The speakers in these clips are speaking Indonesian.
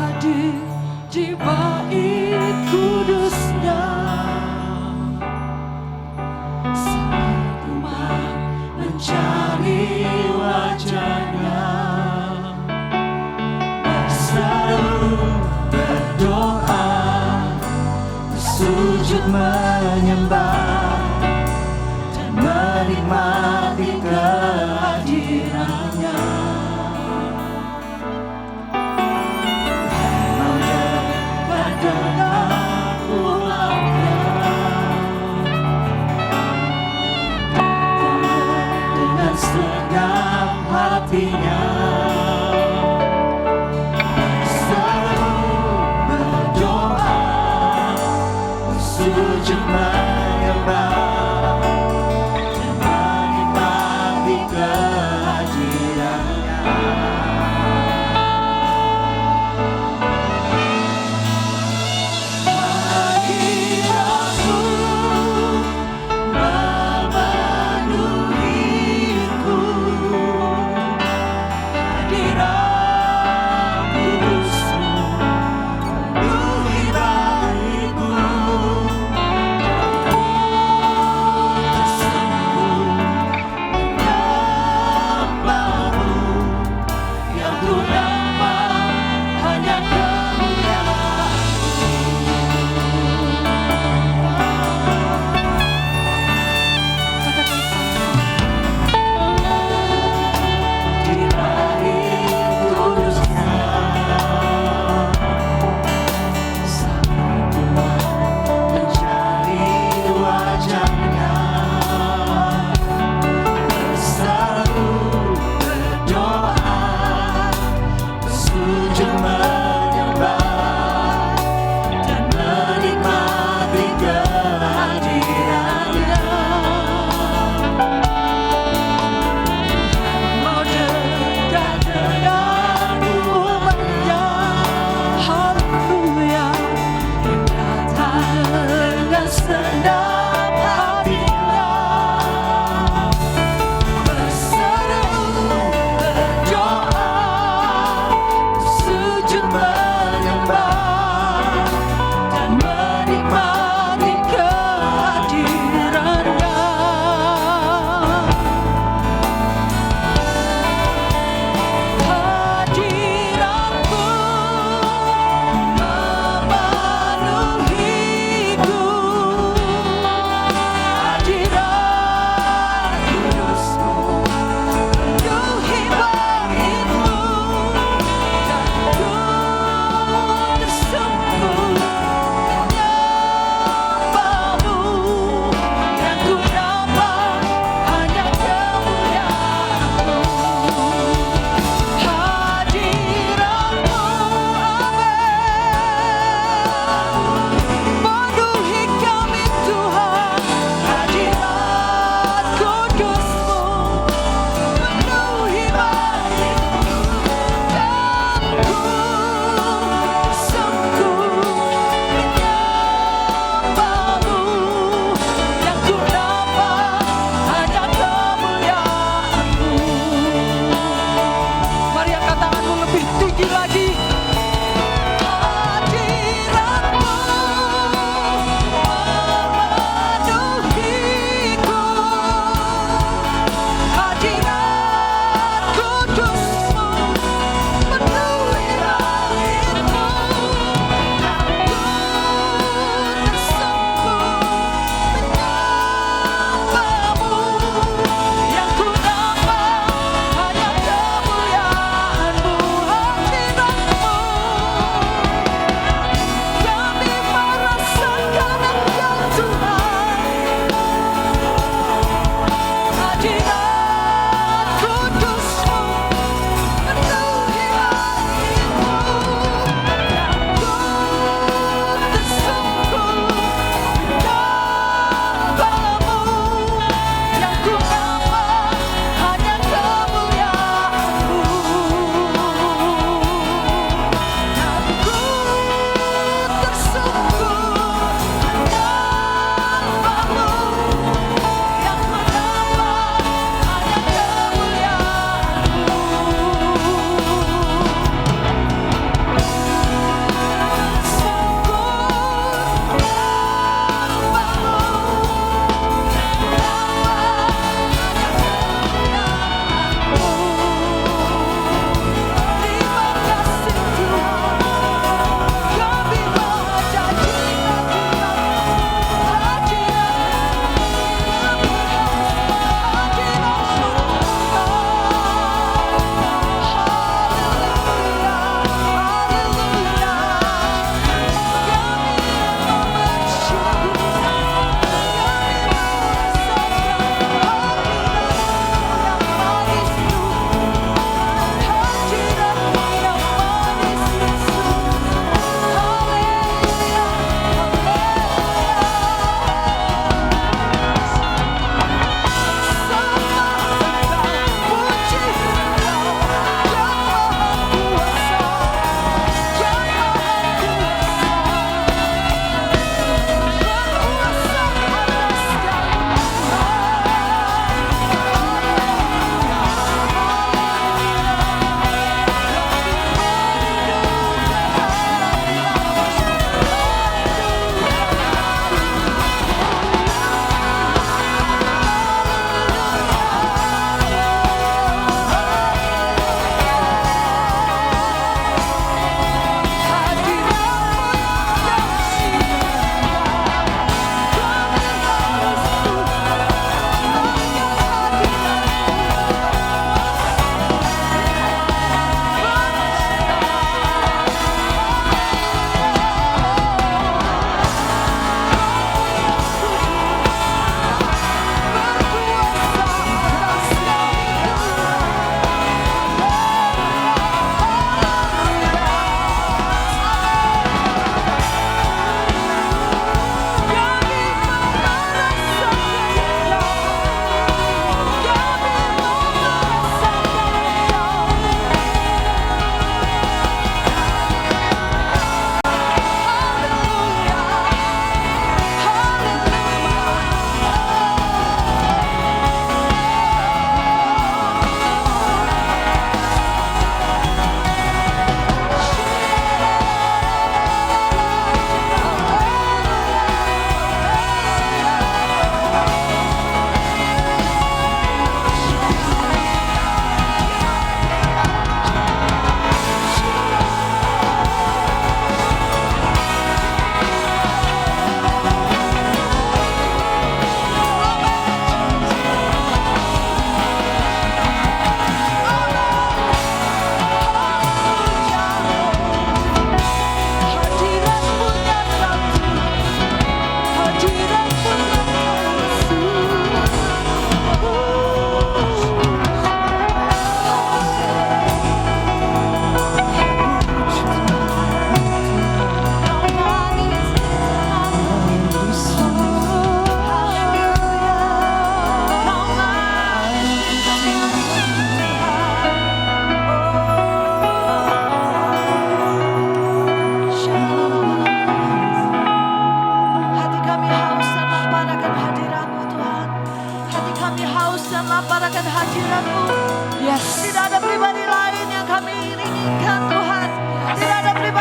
hadir di bait kudusnya. Semua mencari wajahnya, bersatu berdoa, bersujud menyembah, dan menikmati kehadirannya. Segenap hatinya selalu berdoa, bersujud menyembah, dan menikmati kehadirannya.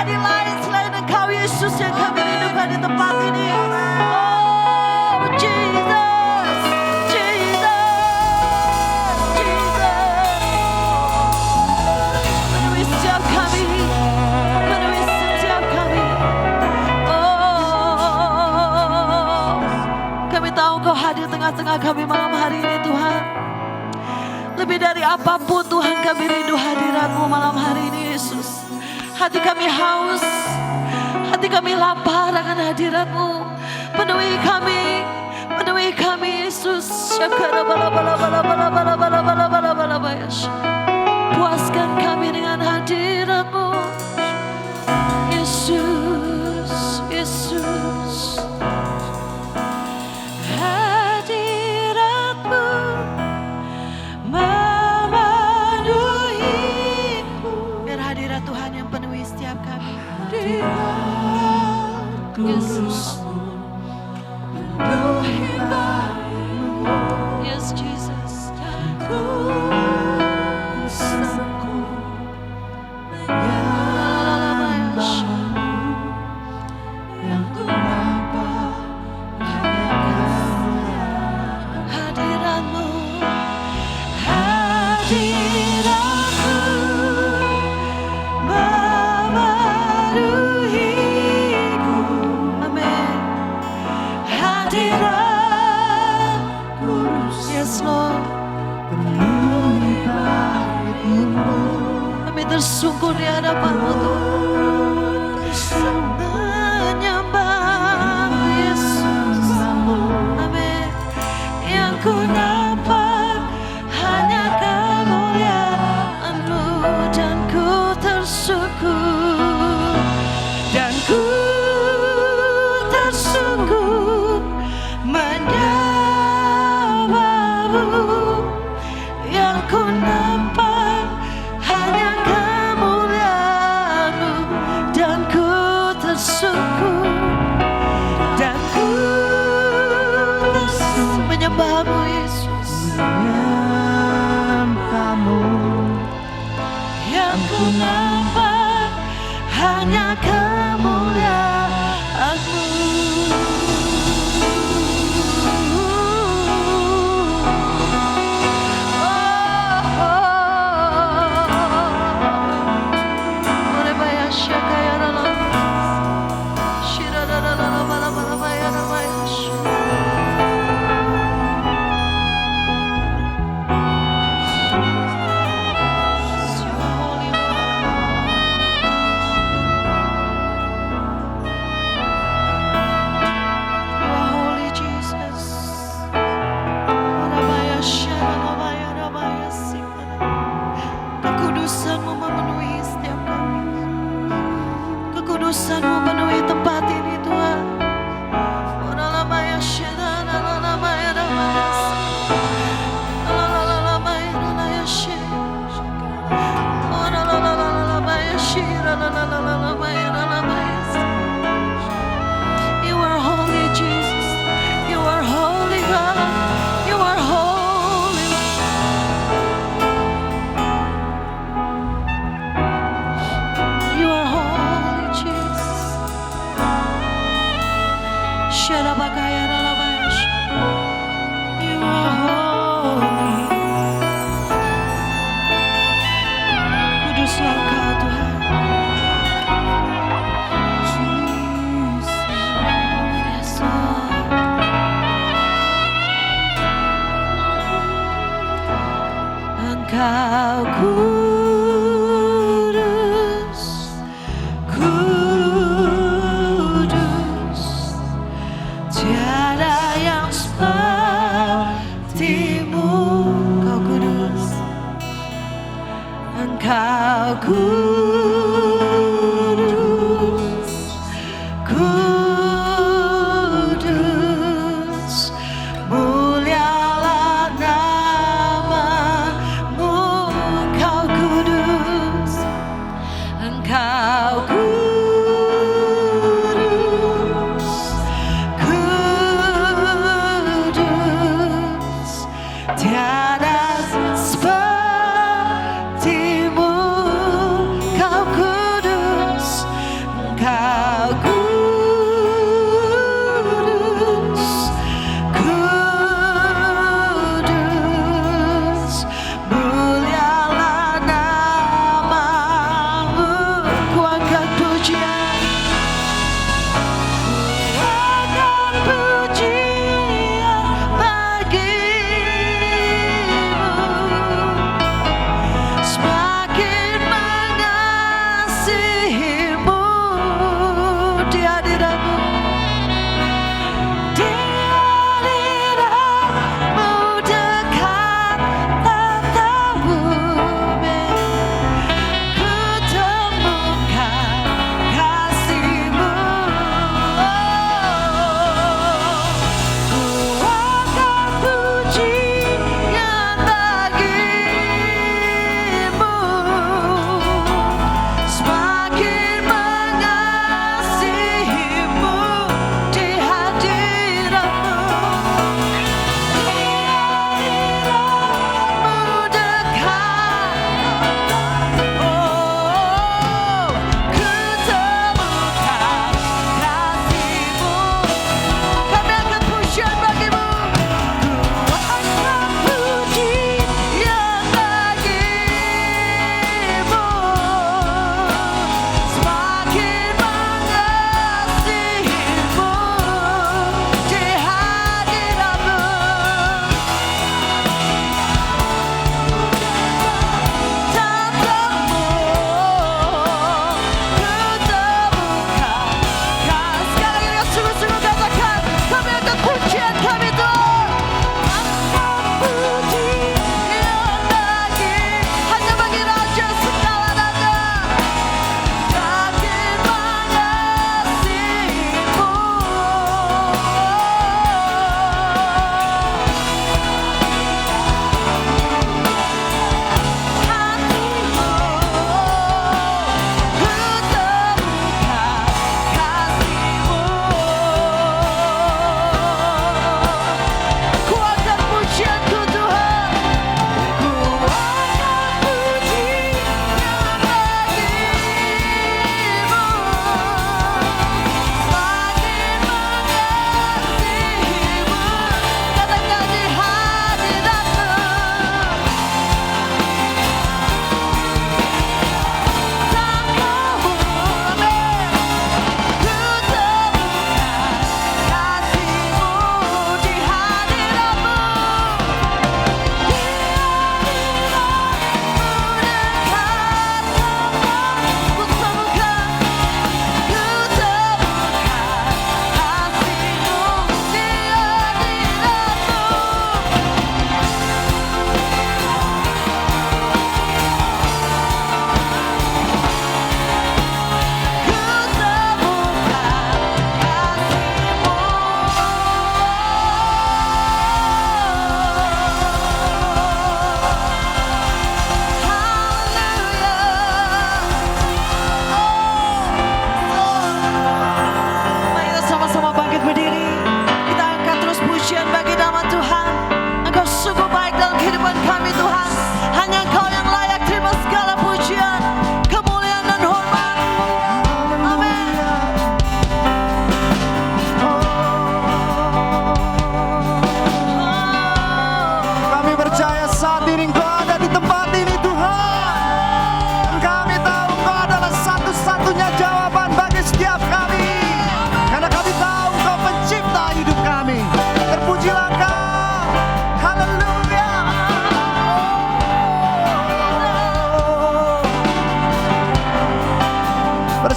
pribadi lain selain Engkau Yesus yang kami rindukan di tempat ini. Oh Jesus, Jesus, Jesus. Penuhi setiap kami, penuhi setiap kami. Oh, kami tahu Engkau hadir tengah-tengah kami malam hari ini Tuhan. Lebih dari apapun Tuhan kami rindu hadirat-Mu malam hari ini Yesus. Hati kami haus, hati kami lapar akan hadirat-Mu. Penuhi kami Yesus. Puaskan kami dengan hadirat-Mu Yesus, Yesus. Hadirat-Mu memenuhiku. Biar hadirat Tuhan yang penuhi setiap kami. Yesus. Yes, Jesus. Hadirat-Mu, hadirat-Mu memenuhiku. Amin. Hadirat-Mu, yes Lord. Kami tersungkur di hadapan-Mu Tuhan. Menyembah Yesus. Amin. Yang ku nampak hanya kemuliaan-Mu, dan ku tersungkur, dan ku tersungkur menyembah-Mu. Yang ku nampak hanya kemuliaan-Mu, dan ku tersungkur, dan ku tersungkur menyembah-Mu Yesus. Yang ku nampak hanya kemuliaan-Mu. Kekudusan-Mu memenuhi setiap kami. Kekudusan-Mu memenuhi tempat ini Tuhan. You are holy Jesus. You are holy God. You are holy. You are holy Jesus.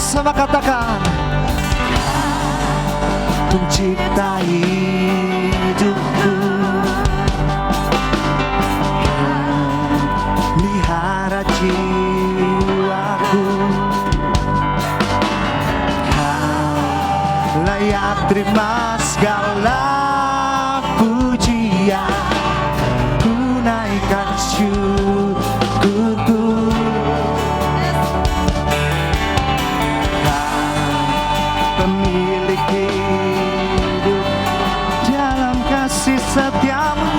bersama katakan, pencipta hidupku, pelihara jiwaku, Kau layak terima segala pujian, ku naikkan syukurku. Pemilik hidup dalam kasih setiamu,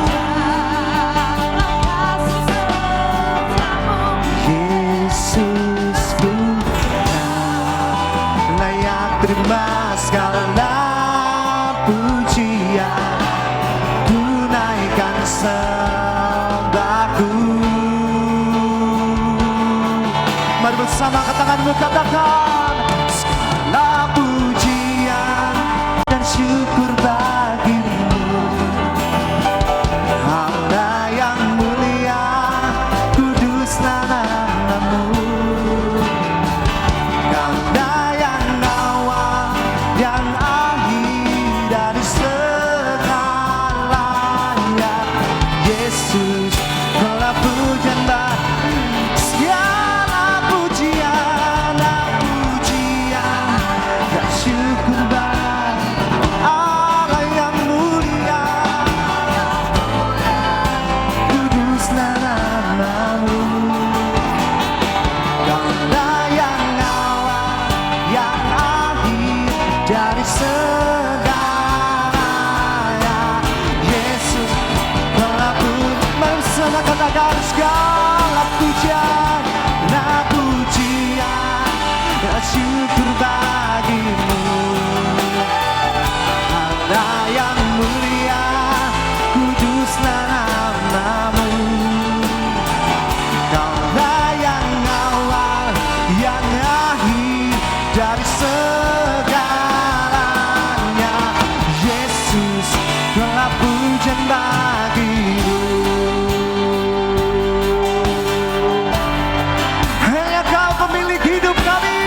Yesusku, layak terima segala pujian, ku naikkan sembahku. Mari bersama katakanmu, katakan, segala pujian dan syukur bagimu, Allah yang mulia, kuduslah namamu. Kaulah yang awal, yang akhir dari segalanya, Yesus, segala pujian segala pujian dan syukur bagi Allah yang mulia, kuduslah namamu. Kaulah yang awal, yang akhir dari segalanya, Yesus, segala pujian. Bersama katakan, segala pujian, segala pujian dan syukur bagimu, Allah yang mulia, kuduslah namamu. Kaulah yang awal, yang akhir dari segalanya, Yesus, segala pujian bagimu. Hanya Kau pemilik hidup kami.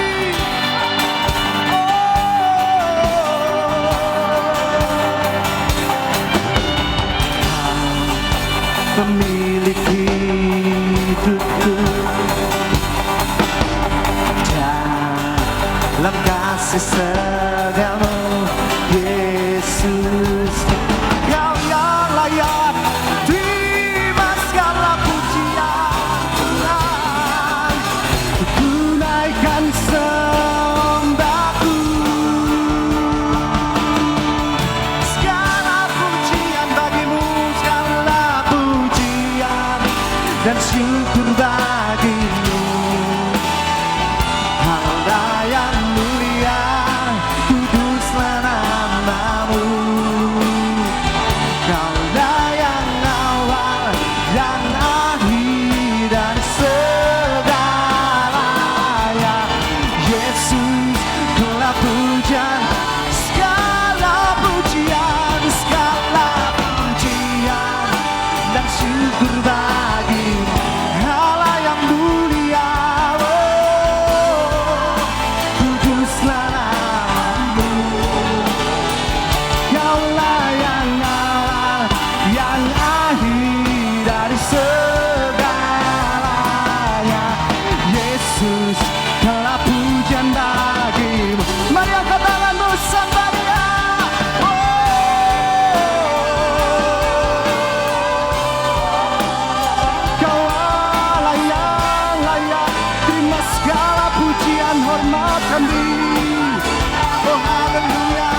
Pemilik hidupku, dalam kasih setiamu, Yesus, Kau yang layak terima segala pujian, ku naikkan sembahku. Segala pujian bagimu, segala pujian dan syukur bagimu, Allah yang mulia, kuduslah namamu. Kaulah yang awal, yang akhir dan segalanya, Yesus, segala pujian, segala pujian, segala pujian dan syukur bagimu, Allah yang mulia, kuduslah namamu. Kaulah yang awal, yang akhir dari segalanya, Yesus, segala pujian bagimu. Mari angkat tanganmu, sembah Dia. Kau Allah yang layak terima segala pujian, hormat kami. Oh haleluya.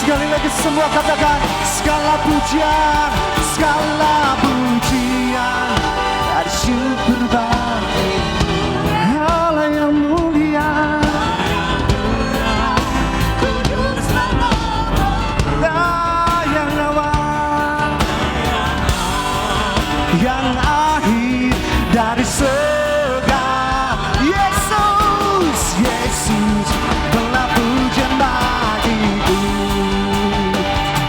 Sekali lagi semua katakan, segala pujian, segala pujian dan syukur bagi Allah yang mulia, Allah yang awal, yang akhir dari segala, Yesus, Yesus, segala pujian bagiku,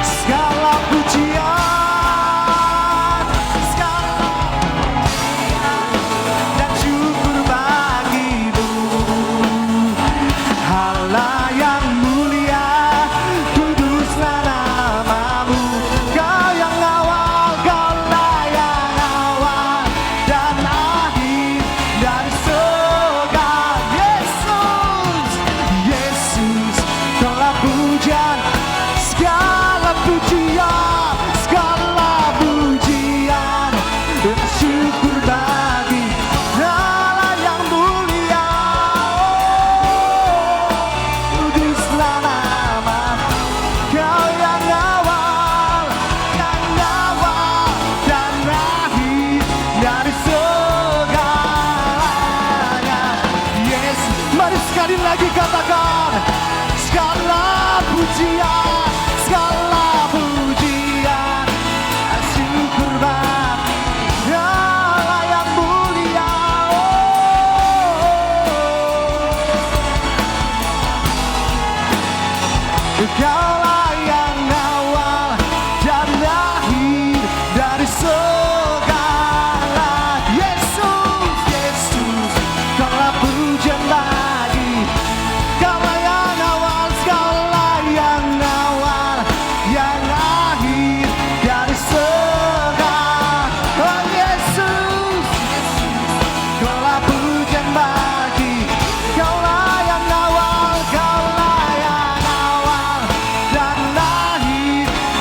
segala pujian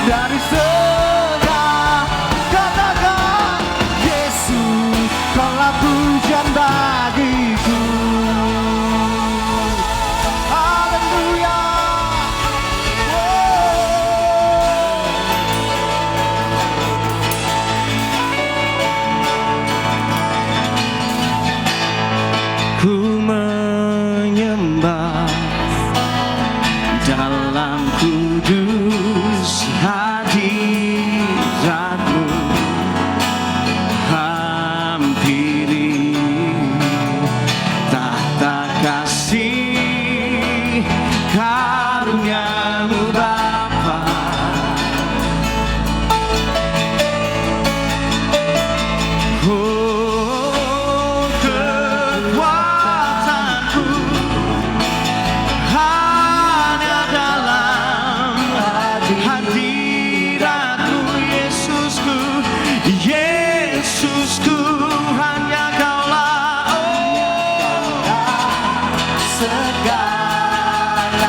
dari segala. Katakan Yesus, kaulah pujian bagiku. Haleluya. Ku menyembah dalam kudus hadirat-Mu, hampiri tahta kasih karunia-Mu Bapa. Oh, kekuatanku hanya dalam hadirat-Mu, Yesusku, Yesusku, hanya Kaulah, segalanya.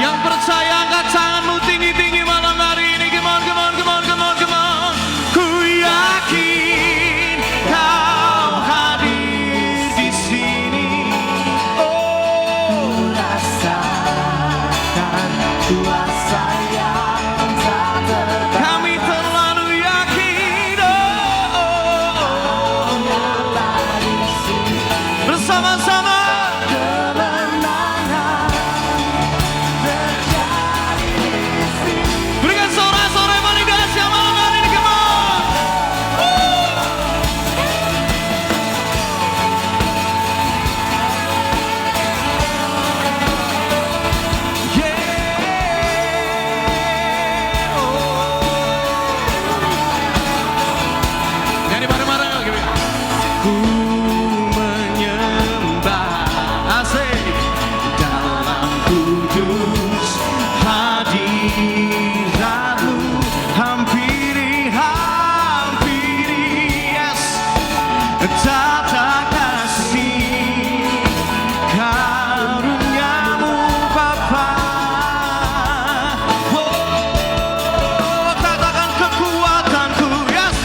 Yang percaya angkat tanganmu tinggi-tinggi malam hari ini. Come on, come on, come on, come on, come on. Ku yakin Kau hadir di sini. Oh, rasakan kuasa yang tak terbatas. Kami terlalu yakin. Oh, nyata di sini. Bersama-sama. Kemenangan terjadi di sini. Berikan sorak-sorai yang paling dahsyat malam hari ini. Come on. Nyanyi bareng-bareng lagi. Ku menyembah asik dalam kudus hadirat-Mu, hampiri, hampiri, yes, tata kasih karunia-Mu Bapa. Oh, katakan kekuatanku, yes,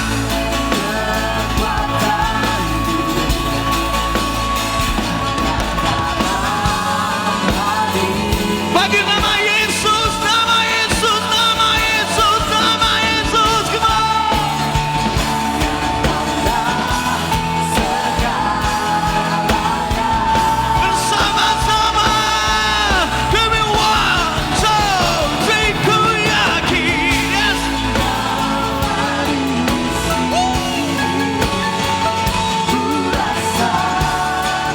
bagi nama Yesus, nama Yesus, nama Yesus, nama Yesus. Come on. Bersama-sama. Give me 1, 2, 3. Ku yakin, yes.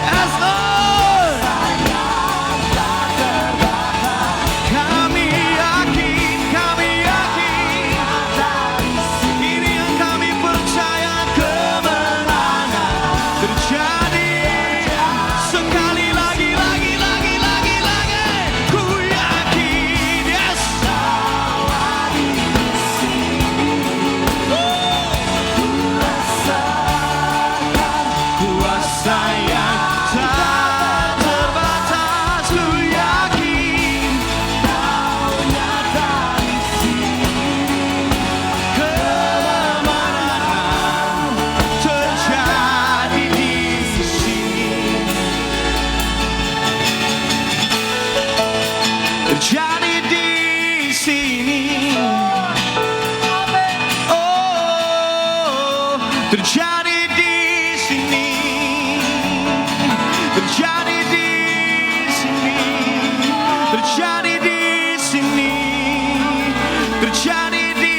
Yes, Lord. Kami yakin, ini yang kami percaya, kemenangan terjadi sekali lagi. Ku yakin, yes. Kuasa yang tak terbatas. Ku yakin Kau nyata di sini. Kemenangan terjadi di sini. Terjadi di sini. Oh, terjadi di sini. Terjadi di sini. Terjadi di sini. Terjadi di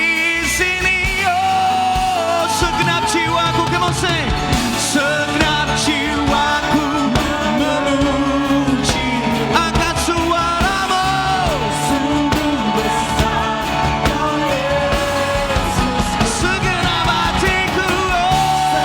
sini. Oh, segenap jiwaku, come on sing. Segenap jiwaku memuji, angkat suaramu. Sungguh besar Kau Yesus. Segenap hatiku, oh,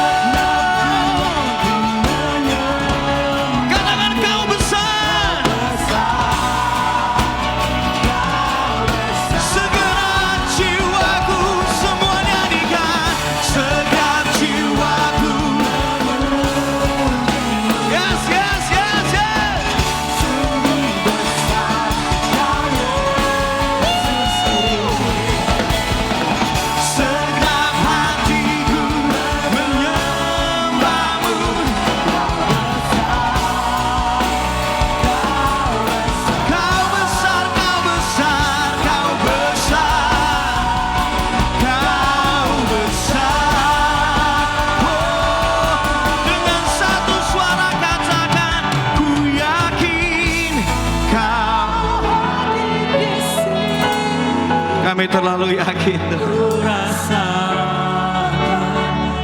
yakin Ku rasakan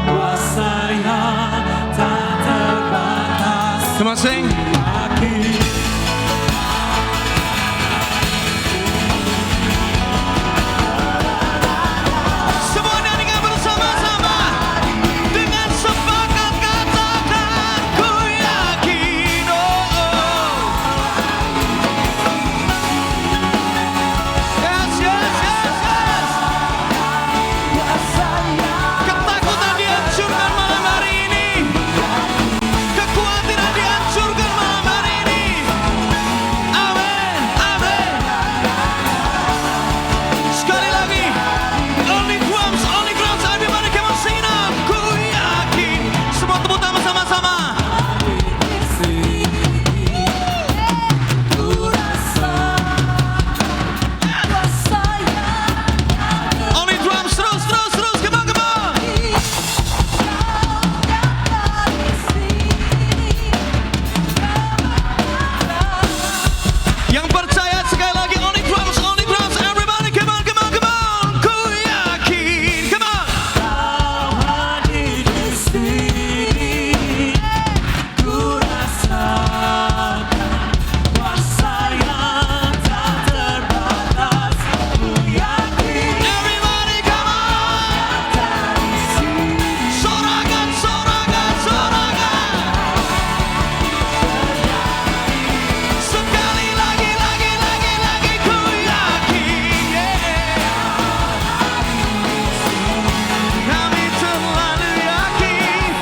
kuasa yang tak terbatas. Come on, sing. Yakin. Semua nyanyikan bersama-sama dengan sepakat katakan ku yakin. Yes, yes, yes, yes. Ketakutan dihancurkan malam hari ini. Kekhawatiran dihancurkan malam hari ini. Amin, amin. Sekali lagi. Only drums, everybody come on sing now. Ku yakin. Semua tepuk tangan sama-sama. Only drums, terus. Come on, come on. Yang percaya sekali lagi. Only drums, everybody come on. Ku yakin. Come on. Kau hadir di sini, ku rasakan kuasa yang tak terbatas. Ku yakin Everybody come on. di sini. Sorakan. Sekali lagi. Ku yakin. Kami terlalu yakin.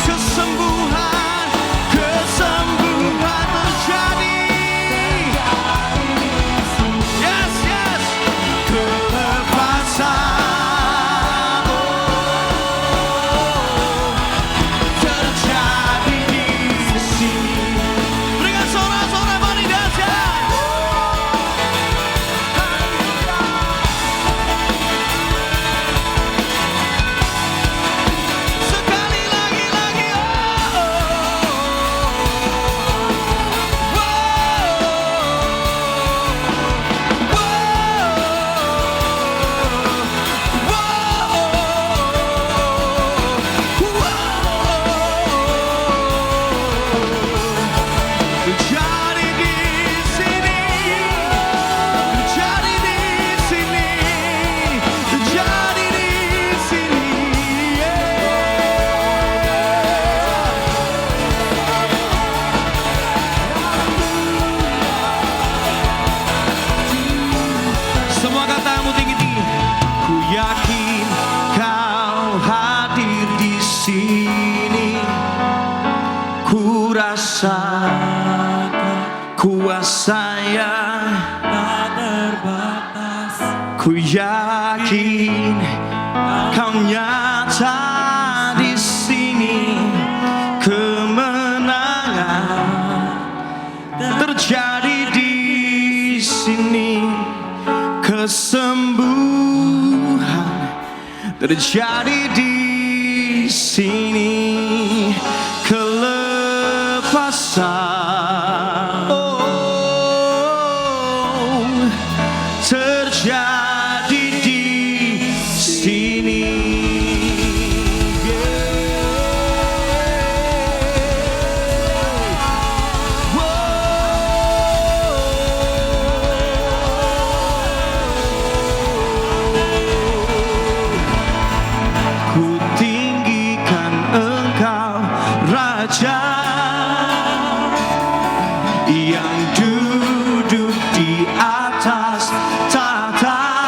Kesembuhan terjadi. Yes. Kelepasan terjadi di sini. Berikan sorak-sorak paling dahsyat. Sekali lagi. Jadi di sini. Semua katamu tinggi-tinggi. Ku yakin kau hadir di sini. Ku rasakan kuasa yang Tak terbatas. ku yakin kau nyata di sini. Kemenangan terjadi di sini. Kesembuhan terjadi di sini. Kelepasan terjadi di sini. Ku tinggikan Engkau, Raja yang duduk di atas tahta.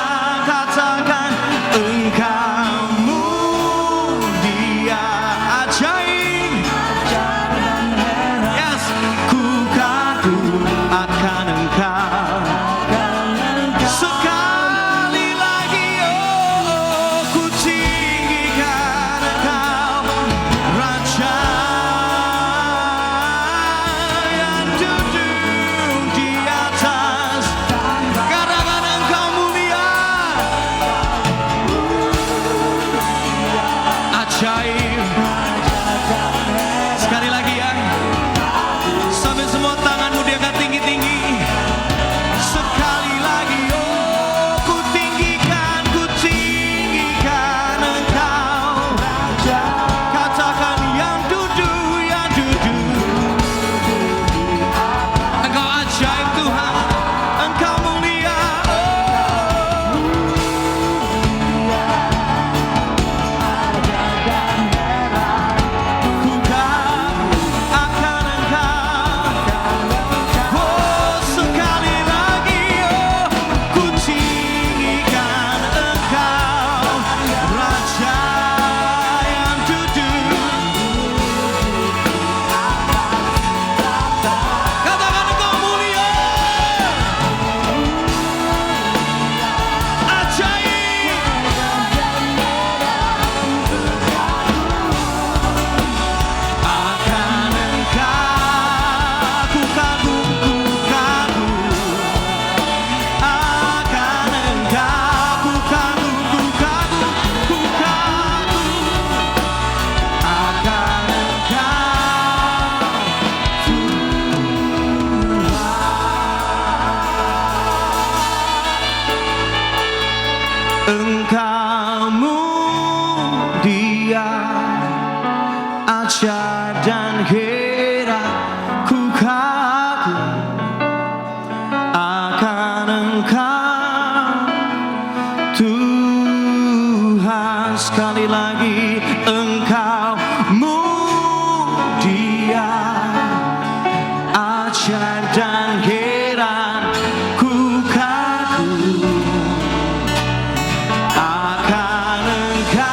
sekali lagi Engkau mulia, ajaib dan heran ku kagum akan Engkau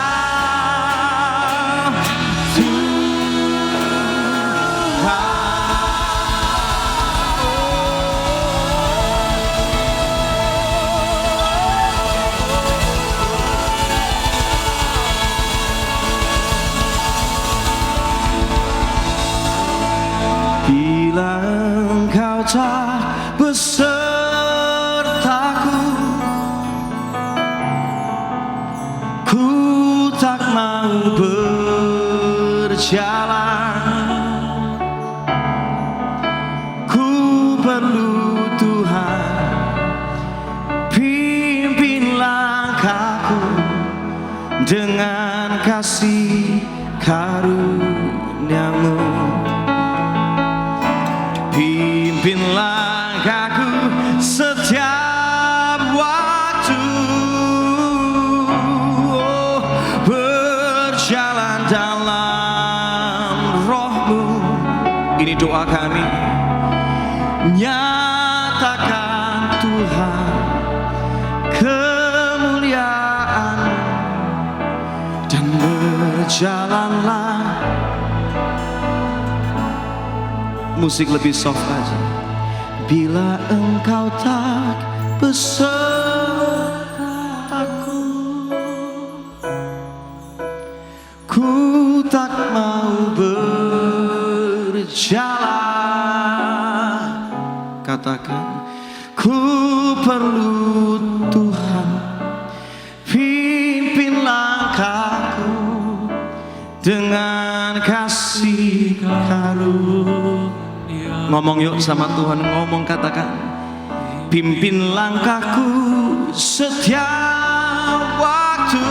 Tuhan. Bila Engkau tak besertaku, ku tak mau berjalan. Ku perlu Tuhan, pimpin langkahku dengan kasih karunia-Mu. Pimpin langkahku setiap waktu, oh, berjalan dalam Roh-Mu. Ini doa kami. Nyatakan Tuhan kemuliaan dan berjalanlah. Musik lebih soft aja. Bila Engkau tak besertaku, ku tak mau berjalan. Katakan, ku perlu Tuhan, pimpin langkahku dengan kasih karunia. Ngomong yuk sama Tuhan, ngomong, katakan, pimpin langkahku setiap waktu,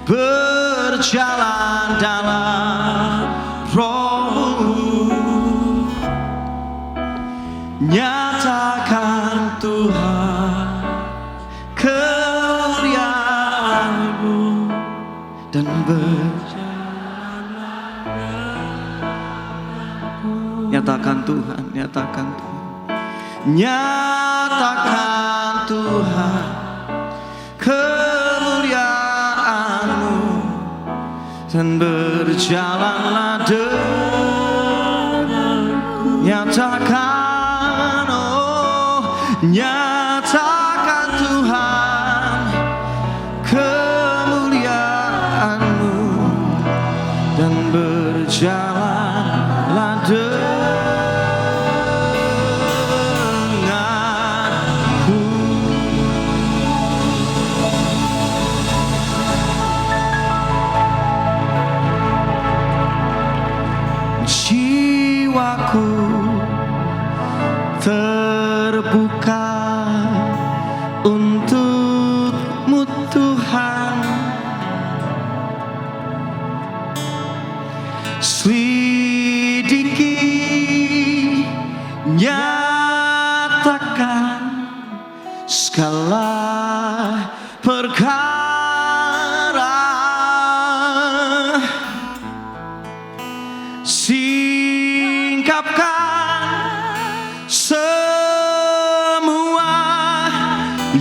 berjalan dalam Roh-Mu. Nyatakan Tuhan kemuliaan-Mu dan berjalan. Nyatakan Tuhan, nyatakan Tuhan, nyatakan Tuhan kemuliaan-Mu dan berjalanlah denganku. Nyatakan, oh, nyatakan Tuhan kemuliaan-Mu dan berjalanlah denganku. Jiwaku terbuka untuk-Mu Tuhan, selidiki, nyatakan segala perkara, singkapkan semua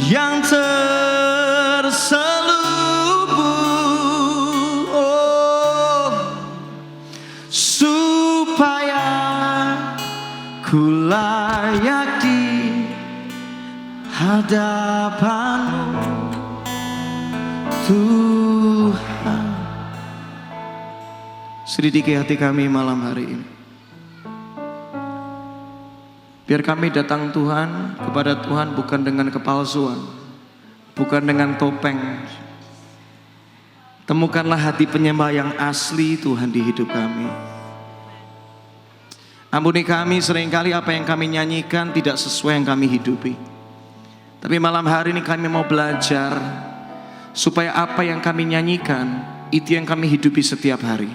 yang terselubung, oh, supaya ku layak di hadapan-Mu Tuhan. Selidiki hati kami malam hari ini. Biar kami datang Tuhan kepada Tuhan bukan dengan kepalsuan, bukan dengan topeng. Temukanlah hati penyembah yang asli Tuhan di hidup kami. Ampuni kami seringkali apa yang kami nyanyikan tidak sesuai yang kami hidupi. Tapi malam hari ini kami mau belajar supaya apa yang kami nyanyikan itu yang kami hidupi setiap hari.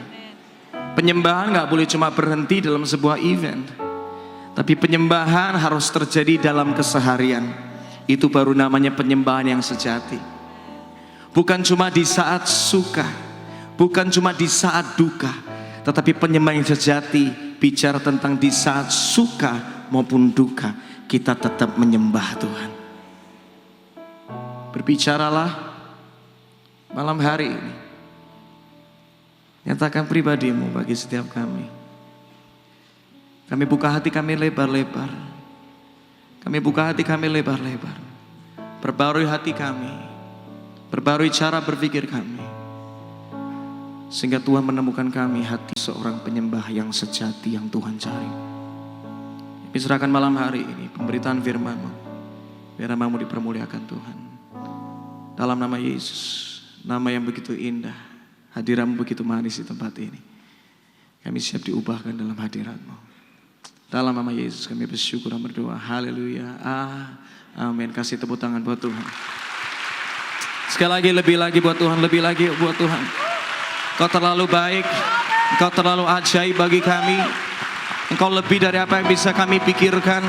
Penyembahan gak boleh cuma berhenti dalam sebuah event, tapi penyembahan harus terjadi dalam keseharian. Itu baru namanya penyembahan yang sejati. Bukan cuma di saat suka, bukan cuma di saat duka, tetapi penyembah yang sejati bicara tentang di saat suka maupun duka kita tetap menyembah Tuhan. Berbicaralah malam hari ini. Nyatakan pribadimu bagi setiap kami. Kami buka hati kami lebar-lebar. Kami buka hati kami lebar-lebar. Perbarui hati kami. Perbarui cara berpikir kami. Sehingga Tuhan menemukan kami hati seorang penyembah yang sejati yang Tuhan cari. Kami serahkan malam hari ini pemberitaan firman-Mu. Biar nama-Mu dipermuliakan Tuhan. Dalam nama Yesus, nama yang begitu indah, hadirat-Mu begitu manis di tempat ini. Kami siap diubahkan dalam hadirat-Mu. Dalam nama Yesus kami bersyukur dan berdoa. Haleluya. Amin. Kasih tepuk tangan buat Tuhan. Sekali lagi, lebih lagi buat Tuhan, lebih lagi buat Tuhan. Engkau terlalu baik, Engkau terlalu ajaib bagi kami. Engkau lebih dari apa yang bisa kami pikirkan.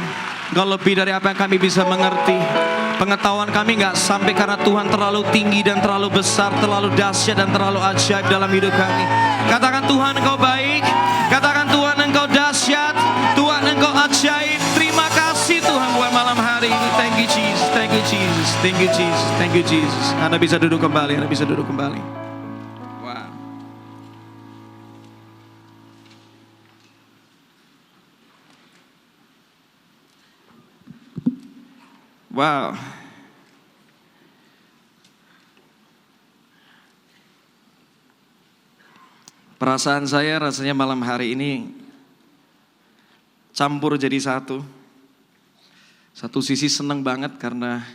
Engkau lebih dari apa yang kami bisa mengerti. Pengetahuan kami gak sampai karena Tuhan terlalu tinggi dan terlalu besar, terlalu dahsyat dan terlalu ajaib dalam hidup kami. Katakan Tuhan Engkau baik, katakan Tuhan Engkau dahsyat, Tuhan Engkau ajaib. Terima kasih Tuhan buat malam hari ini. Thank you Jesus, thank you Jesus, thank you Jesus, thank you Jesus. Anda bisa duduk kembali, Anda bisa duduk kembali. Wow. Wow. Perasaan saya rasanya malam hari ini campur jadi satu. Satu sisi senang banget karena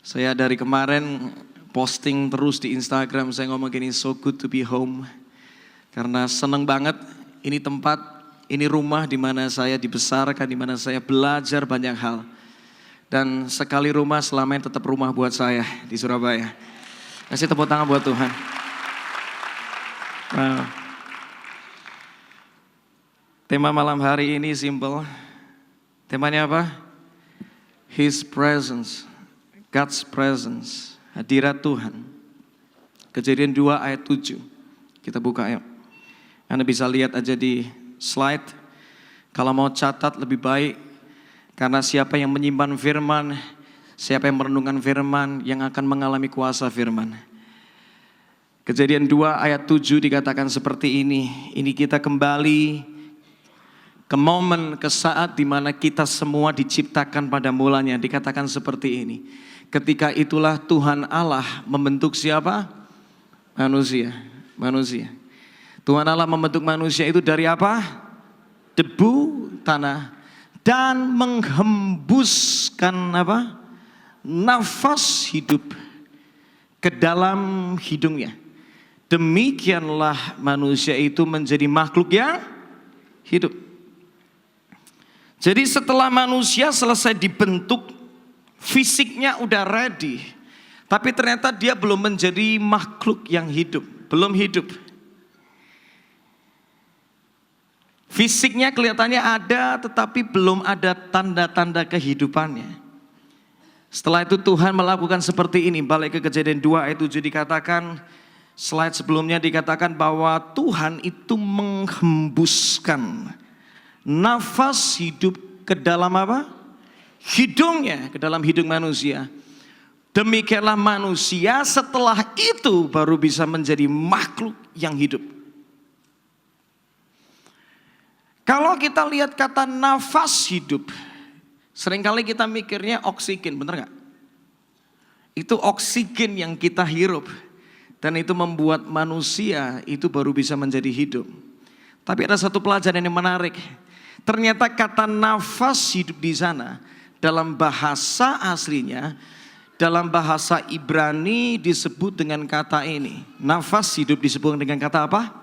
saya dari kemarin posting terus di Instagram, saya ngomong gini, so good to be home. Karena senang banget, ini tempat, ini rumah di mana saya dibesarkan, di mana saya belajar banyak hal. Dan sekali rumah selamanya tetap rumah buat saya di Surabaya. Kasih tepuk tangan buat Tuhan. Wow. Tema malam hari ini simple. Temanya apa? His presence, God's presence, hadirat Tuhan. Kejadian 2 ayat 7. Kita buka yuk. Anda bisa lihat aja di slide. Kalau mau catat lebih baik. Karena siapa yang menyimpan firman, siapa yang merenungkan firman, yang akan mengalami kuasa firman. Kejadian 2 ayat 7 dikatakan seperti ini. Ini kita kembali ke momen, ke saat di mana kita semua diciptakan pada mulanya. Dikatakan seperti ini. Ketika itulah Tuhan Allah membentuk siapa? Manusia. Manusia. Tuhan Allah membentuk manusia itu dari apa? Debu tanah. Dan menghembuskan apa? Nafas hidup ke dalam hidungnya. Demikianlah manusia itu menjadi makhluk yang hidup. Jadi setelah manusia selesai dibentuk, fisiknya udah ready. Tapi ternyata dia belum menjadi makhluk yang hidup. Belum hidup. Fisiknya kelihatannya ada, tetapi belum ada tanda-tanda kehidupannya. Setelah itu Tuhan melakukan seperti ini. Balik ke Kejadian 2 ayat 7 dikatakan, slide sebelumnya dikatakan bahwa Tuhan itu menghembuskan nafas hidup ke dalam apa? Hidungnya, ke dalam hidung manusia. Demikianlah manusia setelah itu baru bisa menjadi makhluk yang hidup. Kalau kita lihat kata nafas hidup, seringkali kita mikirnya oksigen, benar gak? Itu oksigen yang kita hirup. Dan itu membuat manusia itu baru bisa menjadi hidup. Tapi ada satu pelajaran yang menarik. Ternyata kata nafas hidup di sana, dalam bahasa aslinya, dalam bahasa Ibrani disebut dengan kata ini. Nafas hidup disebut dengan kata apa?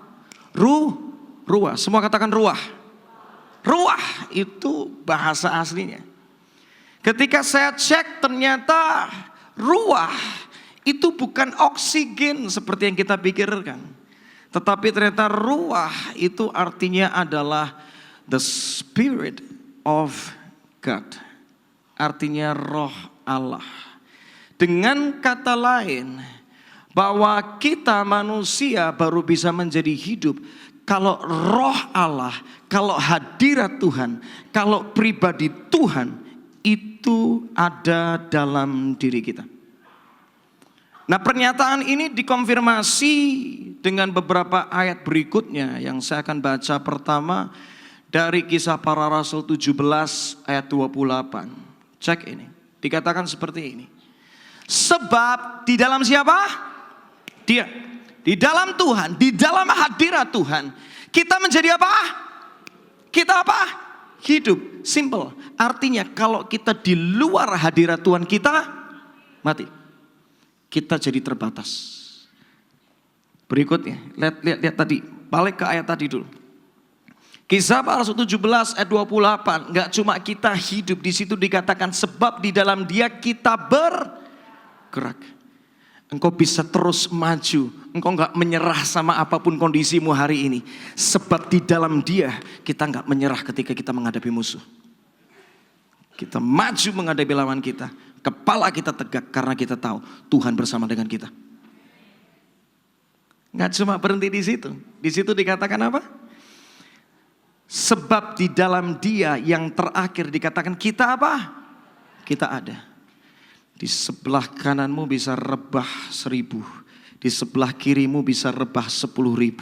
Ruah. Semua katakan ruah. Ruah itu bahasa aslinya. Ketika saya cek ternyata ruah itu bukan oksigen seperti yang kita pikirkan. Tetapi ternyata ruah itu artinya adalah the spirit of God. Artinya roh Allah. Dengan kata lain, bahwa kita manusia baru bisa menjadi hidup kalau roh Allah, kalau hadirat Tuhan, kalau pribadi Tuhan itu ada dalam diri kita. Nah, pernyataan ini dikonfirmasi dengan beberapa ayat berikutnya yang saya akan baca. Pertama dari Kisah Para Rasul 17 ayat 28. Cek ini, dikatakan seperti ini. Sebab di dalam siapa? Dia. Di dalam Tuhan, di dalam hadirat Tuhan, kita menjadi apa? Kita apa? Hidup. Simple. Artinya kalau kita di luar hadirat Tuhan, kita mati. Kita jadi terbatas. Berikutnya, lihat tadi, balik ke ayat tadi dulu. Kisah Para Rasul 17 ayat 28, enggak cuma kita hidup, di situ dikatakan sebab di dalam Dia kita bergerak. Engkau bisa terus maju, engkau enggak menyerah sama apapun kondisimu hari ini. Sebab di dalam Dia kita enggak menyerah ketika kita menghadapi musuh. Kita maju menghadapi lawan kita. Kepala kita tegak karena kita tahu Tuhan bersama dengan kita. Nggak cuma berhenti di situ. Di situ dikatakan apa? Sebab di dalam Dia yang terakhir dikatakan kita apa? Kita ada. Di sebelah kananmu bisa rebah 1000. Di sebelah kirimu bisa rebah 10.000.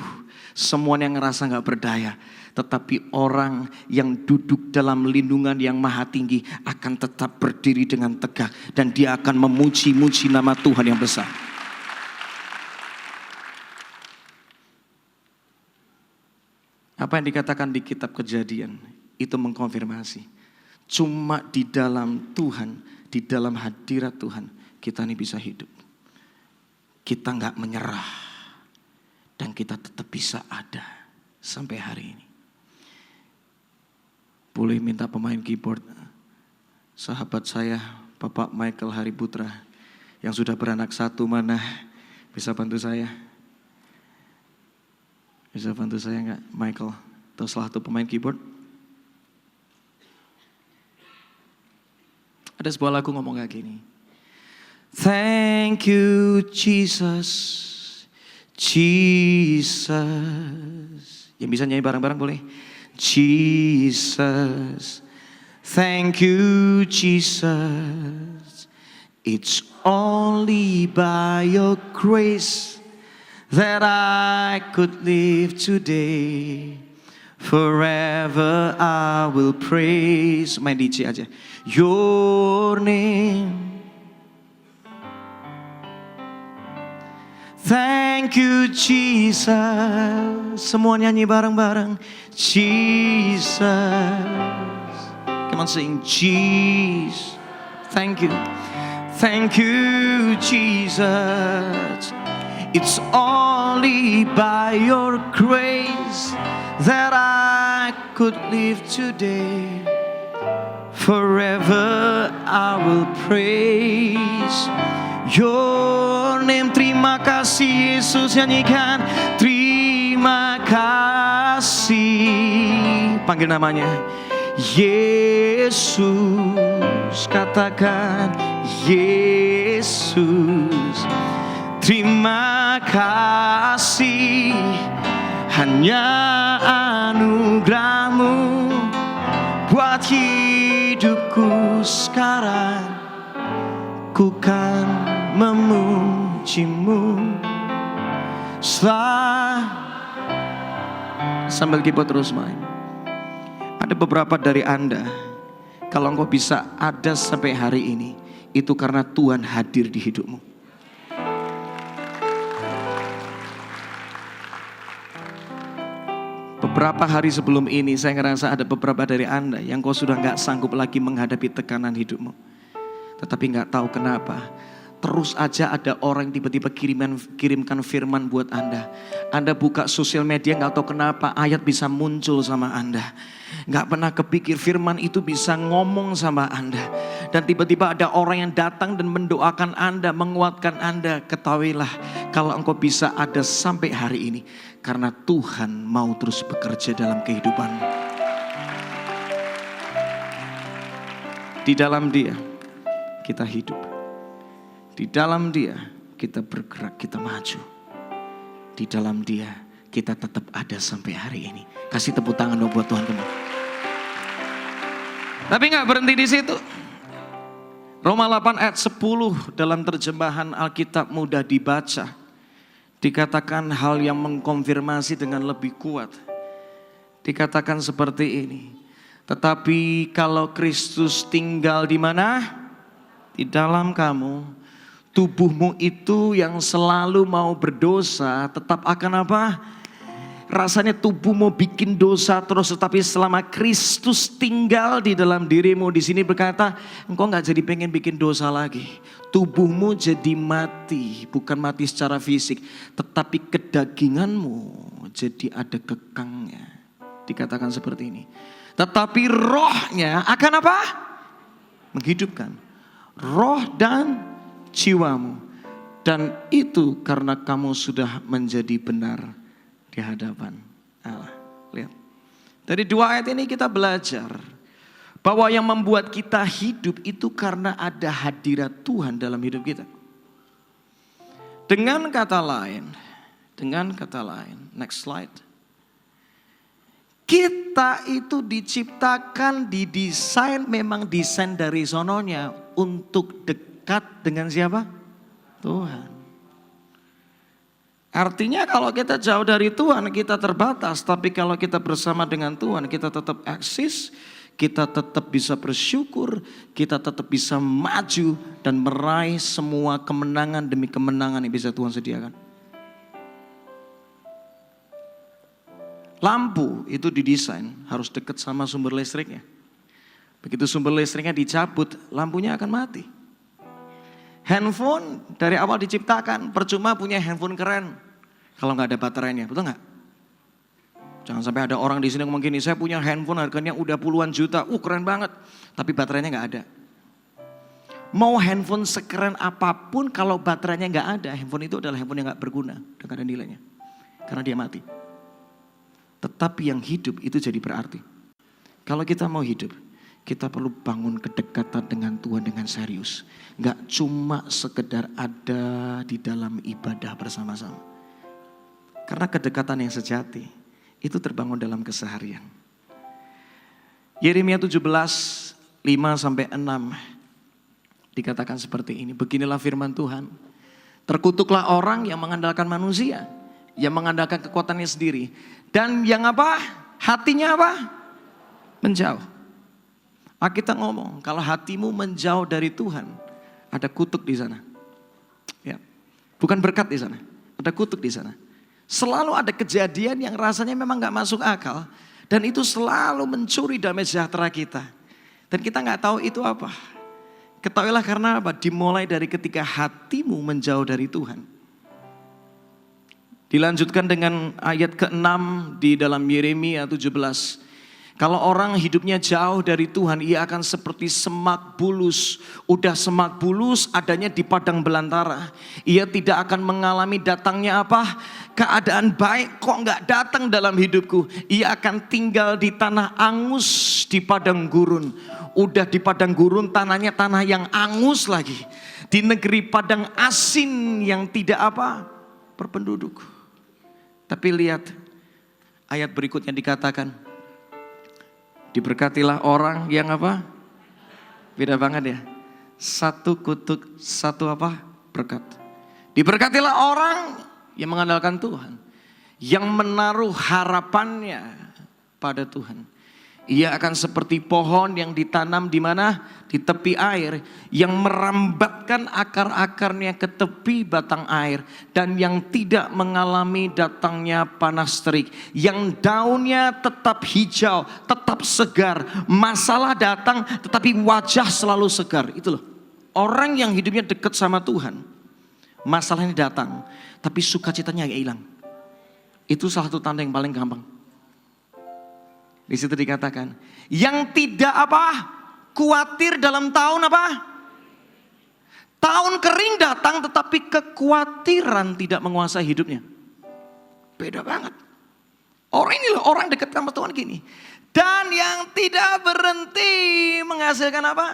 Semua yang ngerasa nggak berdaya. Tetapi orang yang duduk dalam lindungan yang maha tinggi akan tetap berdiri dengan tegak. Dan dia akan memuji-muji nama Tuhan yang besar. Apa yang dikatakan di kitab Kejadian itu mengkonfirmasi. Cuma di dalam Tuhan, di dalam hadirat Tuhan, kita ini bisa hidup. Kita nggak menyerah. Dan kita tetap bisa ada sampai hari ini. Boleh minta pemain keyboard sahabat saya Bapak Michael Hariputra yang sudah beranak 1, mana bisa bantu saya? Bisa bantu saya enggak Michael? Atau salah satu pemain keyboard? Ada sebuah lagu ngomong kayak gini. Thank you Jesus, Jesus. Yang bisa nyanyi bareng-bareng boleh? Jesus, thank you Jesus. It's only by your grace that I could live today. Forever I will praise. Main DJ aja. Your name. Thank you Jesus. Semua nyanyi bareng-bareng. Jesus. Come on sing. Jesus. Thank you. Thank you Jesus. It's only by your grace that I could live today. Forever I will praise your name. Terima kasih Yesus, nyanyikan. Terima kasih. Panggil namanya Yesus. Katakan Yesus. Terima kasih. Hanya anugerah-Mu buat hidupku sekarang. Ku kan memuji-Mu. Sambil keyboard terus main. Ada beberapa dari Anda, kalau engkau bisa ada sampai hari ini, itu karena Tuhan hadir di hidupmu. Beberapa hari sebelum ini saya ngerasa ada beberapa dari Anda yang kau sudah gak sanggup lagi menghadapi tekanan hidupmu. Tetapi gak tahu kenapa, terus aja ada orang yang tiba-tiba kirimkan firman buat Anda. Anda buka sosial media gak tahu kenapa ayat bisa muncul sama Anda. Gak pernah kepikir firman itu bisa ngomong sama Anda. Dan tiba-tiba ada orang yang datang dan mendoakan Anda, menguatkan Anda. Ketahuilah kalau engkau bisa ada sampai hari ini, karena Tuhan mau terus bekerja dalam kehidupanmu. Di dalam Dia kita hidup. Di dalam Dia kita bergerak, kita maju. Di dalam Dia kita tetap ada sampai hari ini. Kasih tepuk tangan dong buat Tuhan teman. Tapi gak berhenti di situ. Roma 8 ayat 10 dalam terjemahan Alkitab mudah dibaca. Dikatakan hal yang mengkonfirmasi dengan lebih kuat. Dikatakan seperti ini. Tetapi kalau Kristus tinggal di mana? Di dalam kamu. Tubuhmu itu yang selalu mau berdosa tetap akan apa? Rasanya tubuh mau bikin dosa terus, tetapi selama Kristus tinggal di dalam dirimu, di sini berkata, engkau nggak jadi pengen bikin dosa lagi. Tubuhmu jadi mati, bukan mati secara fisik, tetapi kedaginganmu jadi ada kekangnya. Dikatakan seperti ini. Tetapi rohnya akan apa? Menghidupkan roh dan jiwamu, dan itu karena kamu sudah menjadi benar di hadapan Allah. Lihat. Dari 2 ayat ini kita belajar bahwa yang membuat kita hidup itu karena ada hadirat Tuhan dalam hidup kita. Dengan kata lain, next slide. Kita itu diciptakan, didesain, memang desain dari sononya untuk dekat dengan siapa? Tuhan. Artinya kalau kita jauh dari Tuhan kita terbatas, tapi kalau kita bersama dengan Tuhan kita tetap eksis, kita tetap bisa bersyukur, kita tetap bisa maju dan meraih semua kemenangan demi kemenangan yang bisa Tuhan sediakan. Lampu itu didesain harus dekat sama sumber listriknya. Begitu sumber listriknya dicabut, lampunya akan mati. Handphone dari awal diciptakan, percuma punya handphone keren kalau nggak ada baterainya, betul nggak? Jangan sampai ada orang di sini ngomong gini, saya punya handphone harganya udah puluhan juta, keren banget, tapi baterainya nggak ada. Mau handphone sekeren apapun, kalau baterainya nggak ada, handphone itu adalah handphone yang nggak berguna, nggak ada nilainya, karena dia mati. Tetapi yang hidup itu jadi berarti. Kalau kita mau hidup, kita perlu bangun kedekatan dengan Tuhan dengan serius. Gak cuma sekedar ada di dalam ibadah bersama-sama. Karena kedekatan yang sejati itu terbangun dalam keseharian. Yeremia 17, 5-6 dikatakan seperti ini. Beginilah firman Tuhan. Terkutuklah orang yang mengandalkan manusia, yang mengandalkan kekuatannya sendiri. Dan yang apa? Hatinya apa? Menjauh. Kita ngomong, kalau hatimu menjauh dari Tuhan, ada kutuk di sana. Ya, bukan berkat di sana, ada kutuk di sana. Selalu ada kejadian yang rasanya memang gak masuk akal, dan itu selalu mencuri damai sejahtera kita. Dan kita gak tahu itu apa. Ketahuilah karena apa? Dimulai dari ketika hatimu menjauh dari Tuhan. Dilanjutkan dengan ayat ke-6 di dalam Yeremia 17. Kalau orang hidupnya jauh dari Tuhan, ia akan seperti semak bulus. Udah semak bulus adanya di padang belantara. Ia tidak akan mengalami datangnya apa? Keadaan baik kok nggak datang dalam hidupku. Ia akan tinggal di tanah angus di padang gurun. Udah di padang gurun tanahnya tanah yang angus lagi. Di negeri padang asin yang tidak apa? Berpenduduk. Tapi lihat ayat berikutnya dikatakan, diberkatilah orang yang apa? Beda banget ya. Satu kutuk, satu apa? Berkat. Diberkatilah orang yang mengandalkan Tuhan, yang menaruh harapannya pada Tuhan. Ia akan seperti pohon yang ditanam di mana? Di tepi air, yang merambatkan akar-akarnya ke tepi batang air, dan yang tidak mengalami datangnya panas terik, yang daunnya tetap hijau, tetap segar. Masalah datang tetapi wajah selalu segar. Itu loh, orang yang hidupnya dekat sama Tuhan, masalahnya datang tapi sukacitanya gak hilang. Itu salah satu tanda yang paling gampang. Di situ dikatakan, yang tidak apa? Khawatir dalam tahun apa? Tahun kering datang tetapi kekhawatiran tidak menguasai hidupnya. Beda banget. Orang ini loh, orang dekat sama Tuhan gini. Dan yang tidak berhenti menghasilkan apa?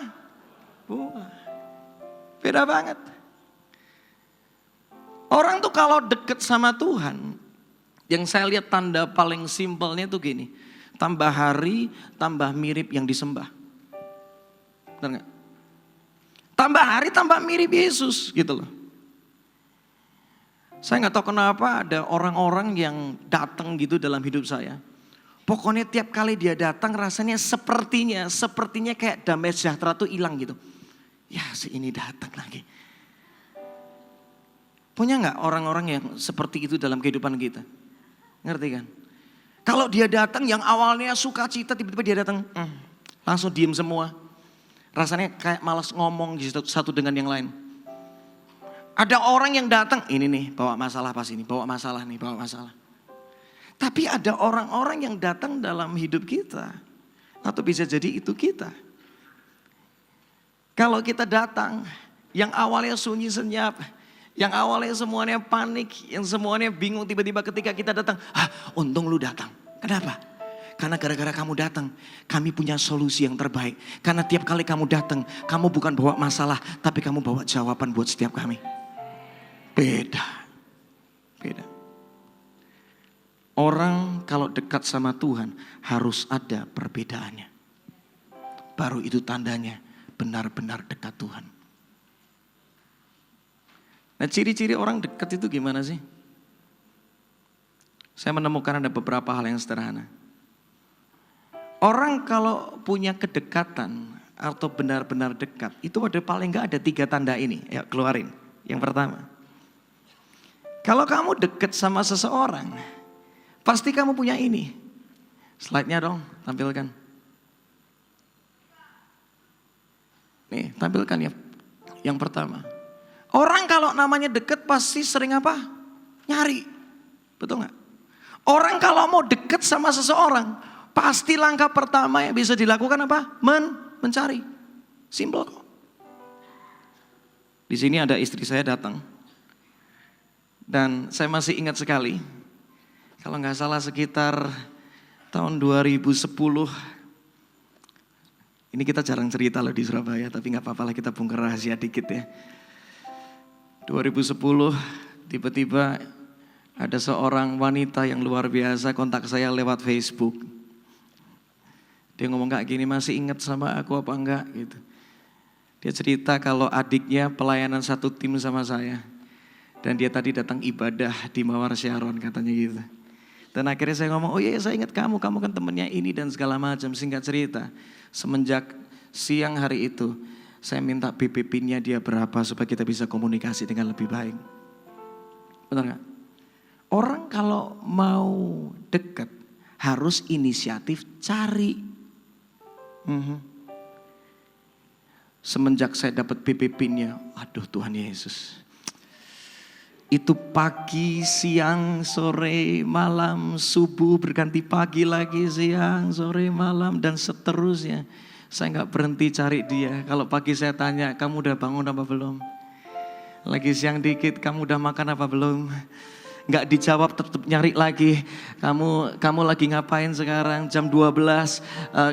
Buah. Beda banget. Orang tuh kalau deket sama Tuhan, yang saya lihat tanda paling simpelnya tuh gini. Tambah hari, tambah mirip yang disembah. Benar gak? Tambah hari, tambah mirip Yesus gitu loh. Saya gak tahu kenapa ada orang-orang yang datang gitu dalam hidup saya. Pokoknya tiap kali dia datang rasanya sepertinya kayak damai sejahtera tuh hilang gitu. Ya si ini datang lagi. Punya gak orang-orang yang seperti itu dalam kehidupan kita? Ngerti kan? Kalau dia datang yang awalnya sukacita tiba-tiba dia datang langsung diem semua. Rasanya kayak malas ngomong satu dengan yang lain. Ada orang yang datang, ini nih bawa masalah pas ini, bawa masalah. Tapi ada orang-orang yang datang dalam hidup kita. Atau bisa jadi itu kita. Kalau kita datang, yang awalnya sunyi senyap, yang awalnya semuanya panik, yang semuanya bingung tiba-tiba ketika kita datang. Untung lu datang. Kenapa? Karena gara-gara kamu datang, kami punya solusi yang terbaik. Karena tiap kali kamu datang, kamu bukan bawa masalah, tapi kamu bawa jawaban buat setiap kami. Beda. Orang kalau dekat sama Tuhan harus ada perbedaannya. Baru itu tandanya benar-benar dekat Tuhan. Nah ciri-ciri orang dekat itu gimana sih? Saya menemukan ada beberapa hal yang sederhana. Orang kalau punya kedekatan atau benar-benar dekat, itu ada paling enggak ada 3 tanda ini. Ya keluarin. Yang pertama. Kalau kamu dekat sama seseorang, pasti kamu punya ini. Slide-nya dong, tampilkan. Nih, tampilkan ya. Yang pertama. Orang kalau namanya deket pasti sering apa? Nyari. Betul gak? Orang kalau mau deket sama seseorang, pasti langkah pertama yang bisa dilakukan apa? Mencari. Simple kok. Di sini ada istri saya datang. Dan saya masih ingat sekali. Kalau gak salah sekitar tahun 2010. Ini kita jarang cerita loh di Surabaya, tapi gak apa-apa lah kita bongkar rahasia dikit ya. 2010 tiba-tiba ada seorang wanita yang luar biasa kontak saya lewat Facebook. Dia ngomong kayak gini, masih ingat sama aku apa enggak gitu. Dia cerita kalau adiknya pelayanan satu tim sama saya. Dan dia tadi datang ibadah di Mawar Syaron katanya gitu. Dan akhirnya saya ngomong, oh iya saya ingat kamu kan temennya ini dan segala macam. Singkat cerita, semenjak siang hari itu saya minta BPP-nya dia berapa supaya kita bisa komunikasi dengan lebih baik. Benar gak? Orang kalau mau dekat harus inisiatif cari. Semenjak saya dapat BPP-nya, aduh Tuhan Yesus. Itu pagi, siang, sore, malam, subuh berganti pagi lagi, siang, sore, malam dan seterusnya. Saya gak berhenti cari dia. Kalau pagi saya tanya, kamu udah bangun apa belum? Lagi siang dikit, kamu udah makan apa belum? Gak dijawab, tetap nyari lagi. Kamu lagi ngapain sekarang? Jam 12,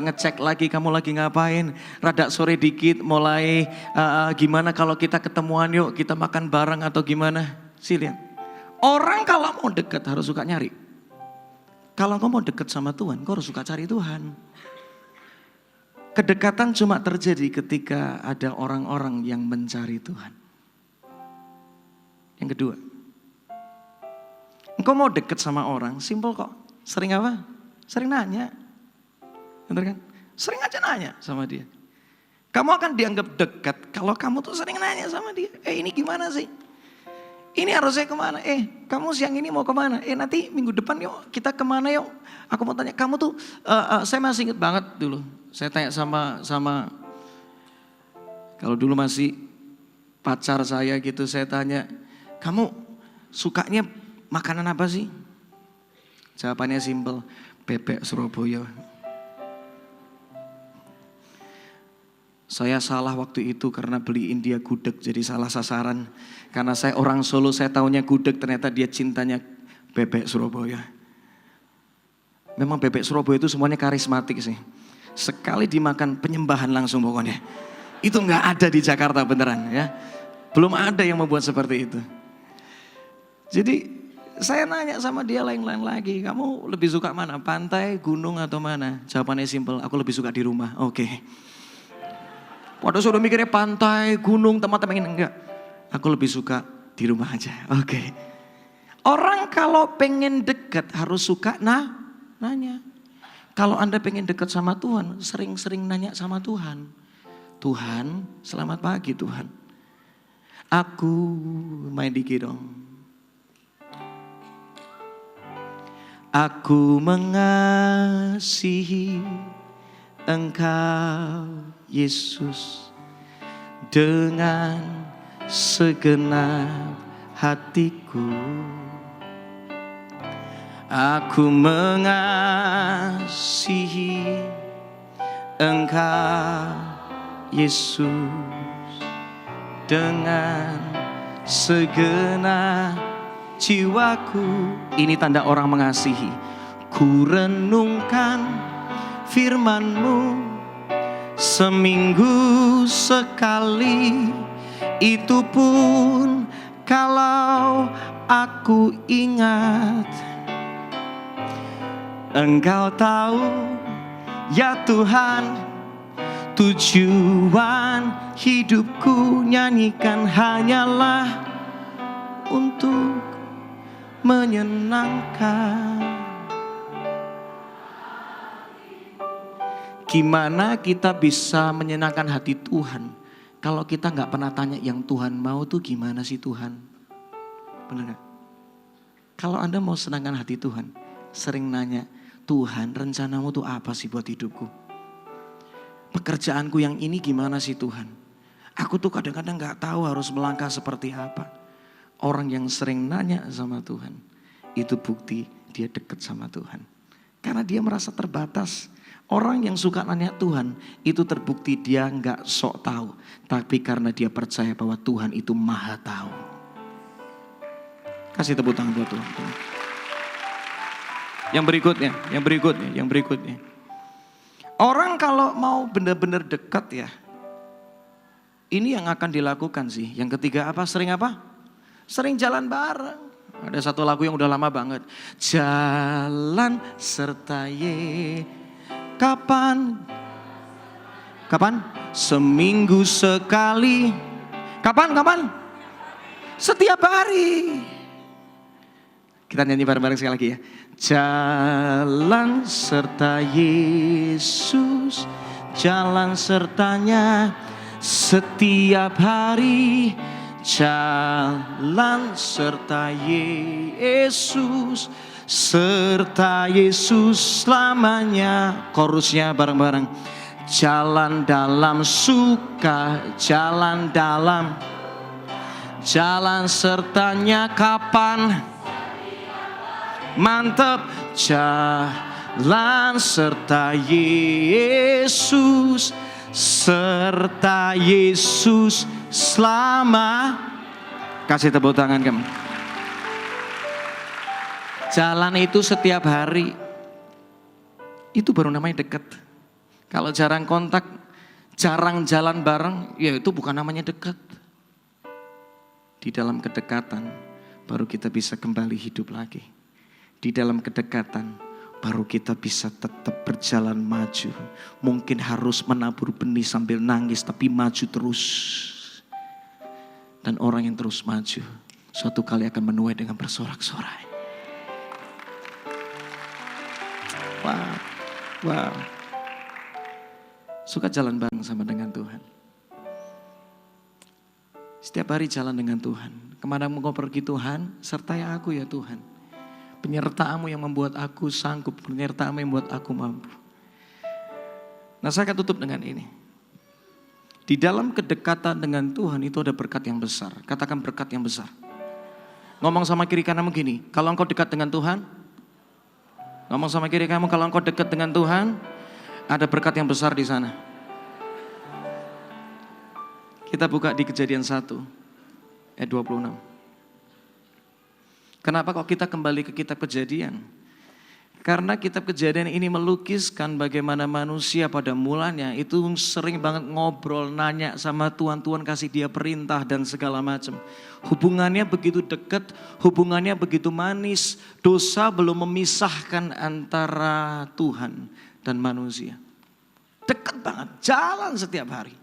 ngecek lagi kamu lagi ngapain. Rada sore dikit, mulai gimana kalau kita ketemuan yuk, kita makan bareng atau gimana? Sih lihat. Orang kalau mau dekat harus suka nyari. Kalau kau mau dekat sama Tuhan, kau harus suka cari Tuhan. Kedekatan cuma terjadi ketika ada orang-orang yang mencari Tuhan. Yang kedua, engkau mau deket sama orang, simple kok. Sering apa? Sering nanya. Bener kan? Sering aja nanya sama dia. Kamu akan dianggap dekat kalau kamu tuh sering nanya sama dia. Ini gimana sih? Ini harusnya kemana? Kamu siang ini mau kemana? Nanti minggu depan yuk kita kemana yuk? Aku mau tanya, kamu tuh, saya masih inget banget dulu. Saya tanya sama kalau dulu masih pacar saya gitu, saya tanya, kamu sukanya makanan apa sih? Jawabannya simpel, bebek Surabaya. Saya salah waktu itu karena beliin dia gudeg, jadi salah sasaran. Karena saya orang Solo, saya taunya gudeg, ternyata dia cintanya bebek Surabaya. Memang bebek Surabaya itu semuanya karismatik sih. Sekali dimakan penyembahan langsung pokoknya. Itu gak ada di Jakarta beneran ya. Belum ada yang membuat seperti itu. Jadi saya nanya sama dia lain-lain lagi, kamu lebih suka mana? Pantai, gunung atau mana? Jawabannya simpel, aku lebih suka di rumah. Oke. Waduh sudah mikirnya pantai, gunung, teman-teman ini enggak. Aku lebih suka di rumah aja. Oke. Orang kalau pengen dekat harus suka nanya. Kalau Anda pengen dekat sama Tuhan, sering-sering nanya sama Tuhan. Tuhan, selamat pagi Tuhan. Aku main dikit dong. Aku mengasihi Engkau Yesus dengan segenap hatiku. Aku mengasihi Engkau Yesus dengan segenap jiwaku. Ini tanda orang mengasihi. Ku renungkan firman-Mu seminggu sekali, itu pun kalau aku ingat. Engkau tahu ya Tuhan, tujuan hidupku nyanyikan hanyalah untuk menyenangkan. Gimana kita bisa menyenangkan hati Tuhan kalau kita gak pernah tanya yang Tuhan mau tuh gimana sih Tuhan? Bener gak? Kalau Anda mau senangkan hati Tuhan, sering nanya, Tuhan rencanamu tuh apa sih buat hidupku? Pekerjaanku yang ini gimana sih Tuhan? Aku tuh kadang-kadang gak tahu harus melangkah seperti apa. Orang yang sering nanya sama Tuhan, itu bukti dia dekat sama Tuhan. Karena dia merasa terbatas. Orang yang suka nanya Tuhan, itu terbukti dia gak sok tahu. Tapi karena dia percaya bahwa Tuhan itu maha tahu. Kasih tepuk tangan buat Tuhan. Yang berikutnya. Orang kalau mau benar-benar dekat ya, ini yang akan dilakukan sih. Yang ketiga apa? Sering jalan bareng. Ada satu lagu yang udah lama banget. Jalan serta kapan? Seminggu sekali. Kapan? Setiap hari. Kita nyanyi bareng-bareng sekali lagi ya. Jalan serta Yesus, jalan sertanya setiap hari. Jalan serta Yesus, serta Yesus selamanya. Chorusnya bareng-bareng. Jalan dalam suka, jalan sertanya kapan? Mantap. Jalan serta Yesus, serta Yesus selama. Kasih tepuk tangan kamu. Jalan itu setiap hari, itu baru namanya dekat. Kalau jarang kontak, jarang jalan bareng, ya itu bukan namanya dekat. Di dalam kedekatan baru kita bisa kembali hidup lagi. Di dalam kedekatan baru kita bisa tetap berjalan maju. Mungkin harus menabur benih sambil nangis, tapi maju terus. Dan orang yang terus maju suatu kali akan menuai dengan bersorak-sorai. Wow. Suka jalan bareng sama dengan Tuhan. Setiap hari jalan dengan Tuhan. Kemana mau pergi Tuhan, sertai aku ya Tuhan. Penyertaan-Mu yang membuat aku sanggup, penyertaan-Mu yang membuat aku mampu. Nah, saya akan tutup dengan ini. Di dalam kedekatan dengan Tuhan itu ada berkat yang besar. Katakan berkat yang besar. Ngomong sama kiri kananmu gini, kalau engkau dekat dengan Tuhan, ngomong sama kiri kamu, kalau engkau dekat dengan Tuhan, ada berkat yang besar di sana. Kita buka di Kejadian 1 ayat 26. Kenapa kok kita kembali ke kitab Kejadian? Karena kitab Kejadian ini melukiskan bagaimana manusia pada mulanya itu sering banget ngobrol, nanya sama Tuhan, Tuhan kasih dia perintah dan segala macam. Hubungannya begitu dekat, hubungannya begitu manis, dosa belum memisahkan antara Tuhan dan manusia. Dekat banget, jalan setiap hari.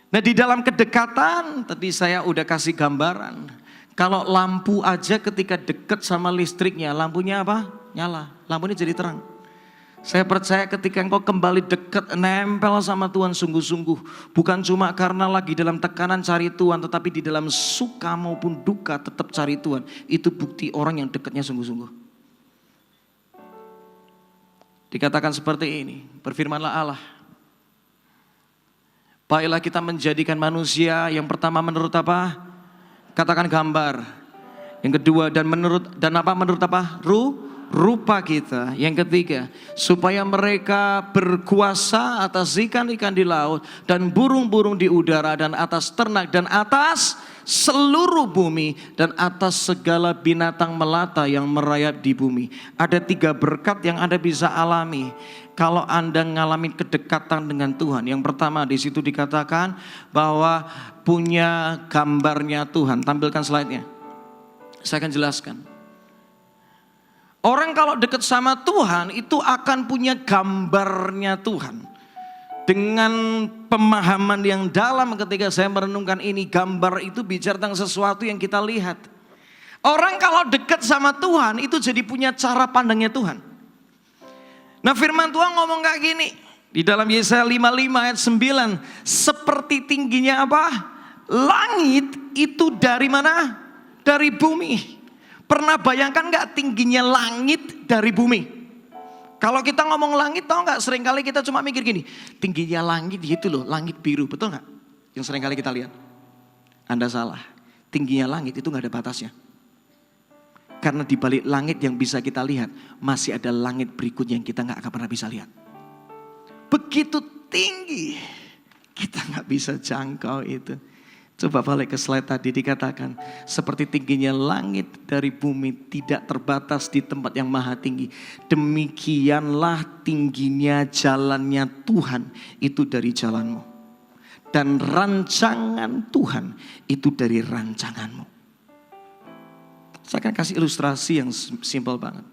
Nah di dalam kedekatan, tadi saya udah kasih gambaran. Kalau lampu aja ketika dekat sama listriknya, lampunya apa? Nyala, lampunya jadi terang. Saya percaya ketika engkau kembali dekat, nempel sama Tuhan sungguh-sungguh. Bukan cuma karena lagi dalam tekanan cari Tuhan, tetapi di dalam suka maupun duka tetap cari Tuhan. Itu bukti orang yang dekatnya sungguh-sungguh. Dikatakan seperti ini, berfirmanlah Allah. Baiklah kita menjadikan manusia yang pertama menurut apa? Katakan gambar. Yang kedua menurut apa? Rupa kita. Yang ketiga, supaya mereka berkuasa atas ikan-ikan di laut dan burung-burung di udara dan atas ternak dan atas seluruh bumi dan atas segala binatang melata yang merayap di bumi. Ada 3 berkat yang Anda bisa alami kalau Anda mengalami kedekatan dengan Tuhan. Yang pertama di situ dikatakan bahwa punya gambarnya Tuhan. Tampilkan slide-nya. Saya akan jelaskan. Orang kalau dekat sama Tuhan itu akan punya gambarnya Tuhan. Dengan pemahaman yang dalam ketika saya merenungkan ini, gambar itu bicara tentang sesuatu yang kita lihat. Orang kalau dekat sama Tuhan itu jadi punya cara pandangnya Tuhan. Nah firman Tuhan ngomong kayak gini. Di dalam Yesaya 55 ayat 9. Seperti tingginya apa? Langit itu dari mana? Dari bumi. Pernah bayangkan gak tingginya langit dari bumi? Kalau kita ngomong langit, tahu gak seringkali kita cuma mikir gini. Tingginya langit gitu loh, langit biru, betul gak? Yang seringkali kita lihat. Anda salah, tingginya langit itu gak ada batasnya. Karena di balik langit yang bisa kita lihat, masih ada langit berikutnya yang kita gak akan pernah bisa lihat. Begitu tinggi, kita gak bisa jangkau itu. Coba balik ke slide tadi, dikatakan seperti tingginya langit dari bumi tidak terbatas di tempat yang maha tinggi. Demikianlah tingginya jalannya Tuhan itu dari jalanmu. Dan rancangan Tuhan itu dari rancanganmu. Saya akan kasih ilustrasi yang simpel banget.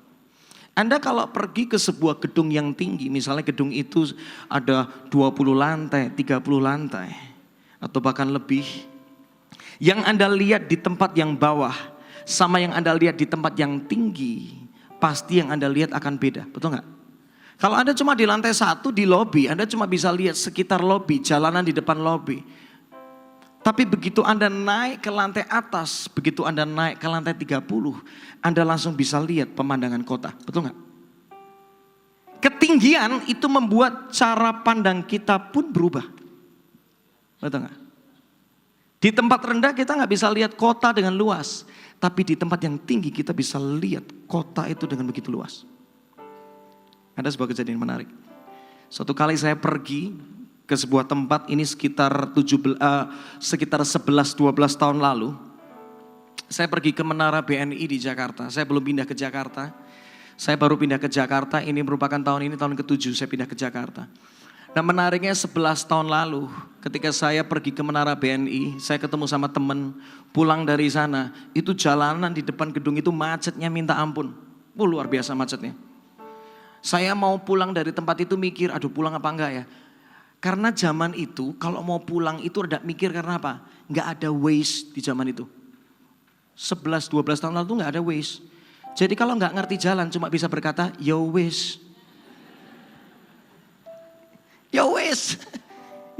Anda kalau pergi ke sebuah gedung yang tinggi, misalnya gedung itu ada 20 lantai, 30 lantai, atau bahkan lebih. Yang Anda lihat di tempat yang bawah sama yang Anda lihat di tempat yang tinggi, pasti yang Anda lihat akan beda, betul nggak? Kalau Anda cuma di lantai 1 di lobi, Anda cuma bisa lihat sekitar lobi, jalanan di depan lobi. Tapi begitu Anda naik ke lantai atas, begitu Anda naik ke lantai 30, Anda langsung bisa lihat pemandangan kota, betul nggak? Ketinggian itu membuat cara pandang kita pun berubah, betul nggak? Di tempat rendah kita nggak bisa lihat kota dengan luas. Tapi di tempat yang tinggi kita bisa lihat kota itu dengan begitu luas. Ada sebuah kejadian menarik. Suatu kali saya pergi ke sebuah tempat, ini sekitar 11-12 tahun lalu. Saya pergi ke Menara BNI di Jakarta. Saya belum pindah ke Jakarta. Saya baru pindah ke Jakarta, ini merupakan tahun ke-7 saya pindah ke Jakarta. Nah menariknya 11 tahun lalu ketika saya pergi ke Menara BNI, saya ketemu sama teman pulang dari sana. Itu jalanan di depan gedung itu macetnya minta ampun. Luar biasa macetnya. Saya mau pulang dari tempat itu mikir, aduh pulang apa enggak ya. Karena zaman itu kalau mau pulang itu rada mikir karena apa? Enggak ada Waze di zaman itu. 11-12 tahun lalu tuh enggak ada Waze. Jadi kalau enggak ngerti jalan cuma bisa berkata, yo Waze. Ya wes,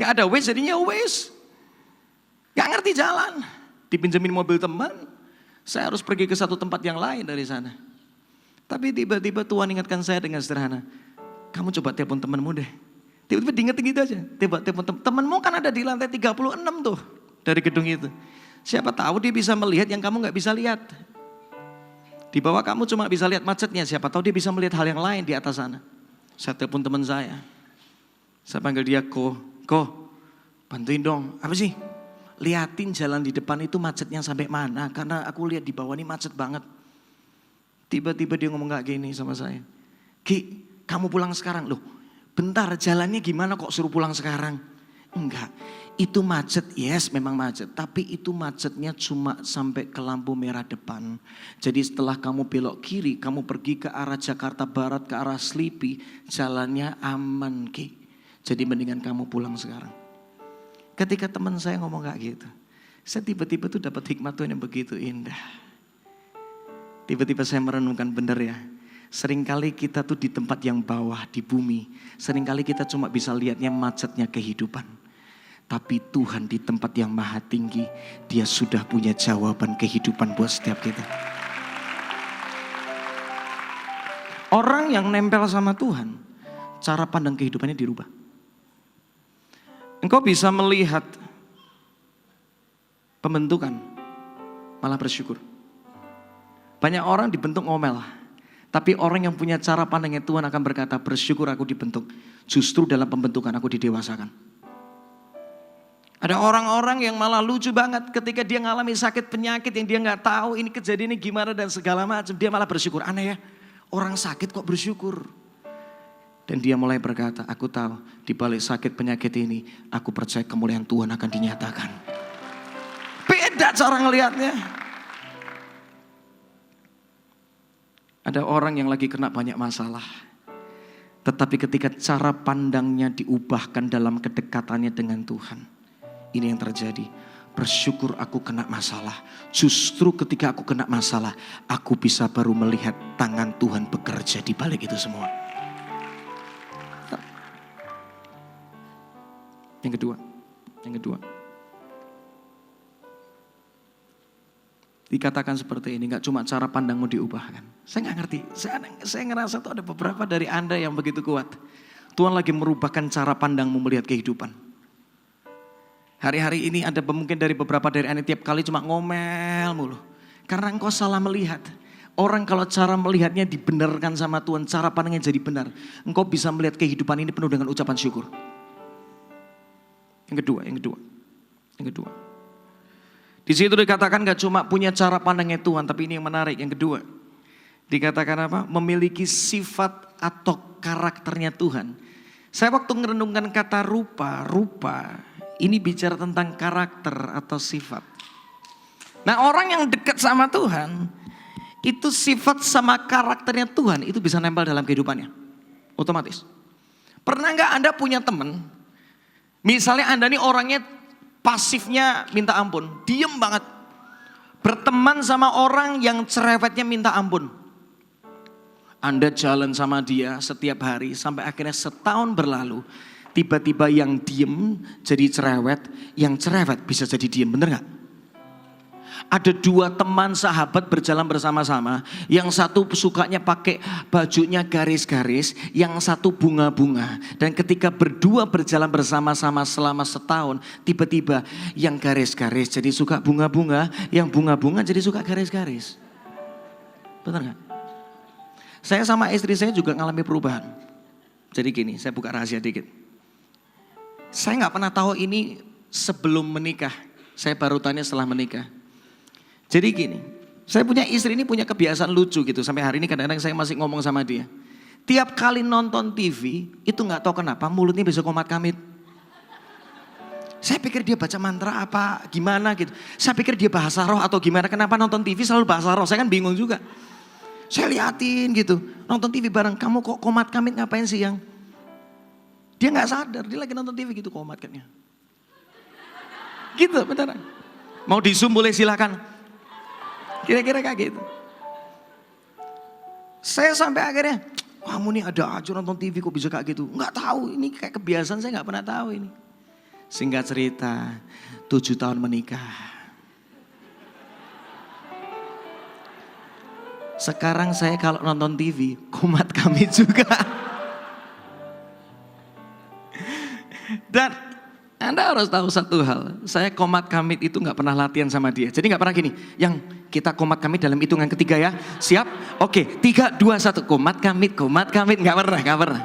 gak ada wes jadinya wes. Gak ngerti jalan, dipinjemin mobil teman, saya harus pergi ke satu tempat yang lain dari sana. Tapi tiba-tiba Tuhan ingatkan saya dengan sederhana, kamu coba telepon temanmu deh. Tiba-tiba diingetin gitu aja, telepon temanmu kan ada di lantai 36 tuh dari gedung itu. Siapa tahu dia bisa melihat yang kamu gak bisa lihat. Di bawah kamu cuma bisa lihat macetnya, siapa tahu dia bisa melihat hal yang lain di atas sana. Saya telepon teman saya. Saya panggil dia, Ko, bantuin dong. Apa sih? Liatin jalan di depan itu macetnya sampai mana. Karena aku lihat di bawah ini macet banget. Tiba-tiba dia ngomong kayak gini sama saya. Ki, kamu pulang sekarang. Loh, bentar jalannya gimana kok suruh pulang sekarang? Enggak, itu macet, yes memang macet. Tapi itu macetnya cuma sampai ke lampu merah depan. Jadi setelah kamu belok kiri, kamu pergi ke arah Jakarta Barat, ke arah Slipi, jalannya aman Ki. Jadi mendingan kamu pulang sekarang. Ketika teman saya ngomong kayak gitu, saya tiba-tiba tuh dapat hikmat Tuhan yang begitu indah. Tiba-tiba saya merenungkan benar ya. Seringkali kita tuh di tempat yang bawah, di bumi. Seringkali kita cuma bisa lihatnya macetnya kehidupan. Tapi Tuhan di tempat yang maha tinggi, Dia sudah punya jawaban kehidupan buat setiap kita. Orang yang nempel sama Tuhan, cara pandang kehidupannya dirubah. Engkau bisa melihat pembentukan, malah bersyukur. Banyak orang dibentuk ngomel. Tapi orang yang punya cara pandangnya Tuhan akan berkata, bersyukur aku dibentuk. Justru dalam pembentukan aku didewasakan. Ada orang-orang yang malah lucu banget ketika dia ngalami sakit penyakit yang dia gak tahu ini kejadiannya gimana dan segala macam. Dia malah bersyukur. Aneh ya, orang sakit kok bersyukur. Dan dia mulai berkata, aku tahu di balik sakit penyakit ini, aku percaya kemuliaan Tuhan akan dinyatakan. Beda cara ngelihatnya. Ada orang yang lagi kena banyak masalah. Tetapi ketika cara pandangnya diubahkan dalam kedekatannya dengan Tuhan. Ini yang terjadi. Bersyukur aku kena masalah. Justru ketika aku kena masalah, aku bisa baru melihat tangan Tuhan bekerja di balik itu semua. Yang kedua. Dikatakan seperti ini, gak cuma cara pandangmu diubahkan. Saya gak ngerti, saya ngerasa tuh ada beberapa dari Anda yang begitu kuat. Tuhan lagi merubahkan cara pandangmu melihat kehidupan. Hari-hari ini ada mungkin dari beberapa dari Anda tiap kali cuma ngomel mulu. Karena engkau salah melihat. Orang kalau cara melihatnya dibenarkan sama Tuhan, cara pandangnya jadi benar. Engkau bisa melihat kehidupan ini penuh dengan ucapan syukur. Yang kedua. Di situ dikatakan gak cuma punya cara pandangnya Tuhan, tapi ini yang menarik. Yang kedua, dikatakan apa? Memiliki sifat atau karakternya Tuhan. Saya waktu merenungkan kata rupa, ini bicara tentang karakter atau sifat. Nah, orang yang dekat sama Tuhan, itu sifat sama karakternya Tuhan, itu bisa nempel dalam kehidupannya. Otomatis. Pernah gak Anda punya teman, misalnya Anda nih orangnya pasifnya minta ampun, diem banget. Berteman sama orang yang cerewetnya minta ampun. Anda jalan sama dia setiap hari sampai akhirnya setahun berlalu. Tiba-tiba yang diem jadi cerewet, yang cerewet bisa jadi diem, bener gak? Ada dua teman sahabat berjalan bersama-sama. Yang satu sukanya pakai bajunya garis-garis, yang satu bunga-bunga. Dan ketika berdua berjalan bersama-sama selama setahun, tiba-tiba yang garis-garis jadi suka bunga-bunga, yang bunga-bunga jadi suka garis-garis. Benar gak? Saya sama istri saya juga ngalami perubahan. Jadi gini, saya buka rahasia dikit. Saya gak pernah tahu ini sebelum menikah. Saya baru tanya setelah menikah. Jadi gini, saya punya istri ini punya kebiasaan lucu gitu. Sampai hari ini kadang-kadang saya masih ngomong sama dia. Tiap kali nonton TV, itu gak tahu kenapa mulutnya bisa komat kamit. Saya pikir dia baca mantra apa, gimana gitu. Saya pikir dia bahasa roh atau gimana. Kenapa nonton TV selalu bahasa roh, saya kan bingung juga. Saya liatin gitu, nonton TV bareng. Kamu kok komat kamit ngapain siang? Dia gak sadar, dia lagi nonton TV gitu komat katanya. Gitu beneran. Mau di zoom boleh silakan. Kira-kira kayak gitu. Saya sampai akhirnya, kamu nih ada aja nonton TV kok bisa kayak gitu. Nggak tahu, ini kayak kebiasaan saya nggak pernah tahu ini. Singkat cerita, 7 tahun menikah. Sekarang saya kalau nonton TV, kumat kami juga. Dan Anda harus tahu satu hal, saya komat kamit itu gak pernah latihan sama dia. Jadi gak pernah gini, yang kita komat kamit dalam hitungan ketiga ya, siap? Oke, 3, 2, 1, komat kamit, gak pernah.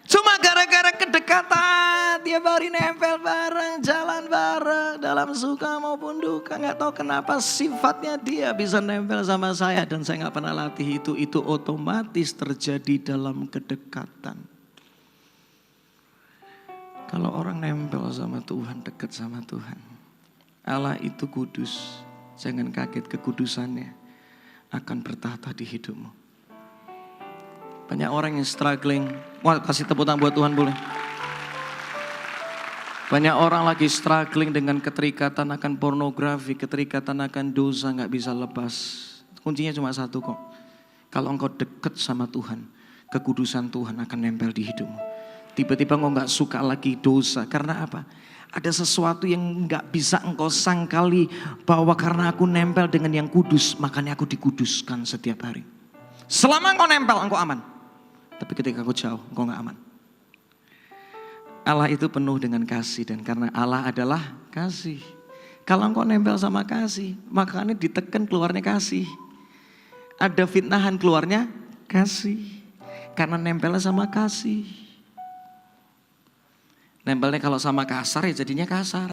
Cuma gara-gara kedekatan, tiap hari nempel bareng, jalan bareng, dalam suka maupun duka. Gak tahu kenapa sifatnya dia bisa nempel sama saya dan saya gak pernah latih itu. Itu otomatis terjadi dalam kedekatan. Kalau orang nempel sama Tuhan, dekat sama Tuhan. Allah itu kudus, jangan kaget kekudusannya akan bertahta di hidupmu. Banyak orang yang struggling. Wah, kasih tepuk tangan buat Tuhan boleh. Banyak orang lagi struggling dengan keterikatan akan pornografi, keterikatan akan dosa, gak bisa lepas. Kuncinya cuma satu kok. Kalau engkau dekat sama Tuhan, kekudusan Tuhan akan nempel di hidupmu. Tiba-tiba engkau gak suka lagi dosa. Karena apa? Ada sesuatu yang gak bisa engkau sangkali bahwa karena aku nempel dengan yang kudus, makanya aku dikuduskan setiap hari. Selama engkau nempel, engkau aman. Tapi ketika engkau jauh, engkau gak aman. Allah itu penuh dengan kasih dan karena Allah adalah kasih. Kalau engkau nempel sama kasih, makanya ditekan keluarnya kasih. Ada fitnahan keluarnya kasih. Karena nempelnya sama kasih. Nempelnya kalau sama kasar ya jadinya kasar.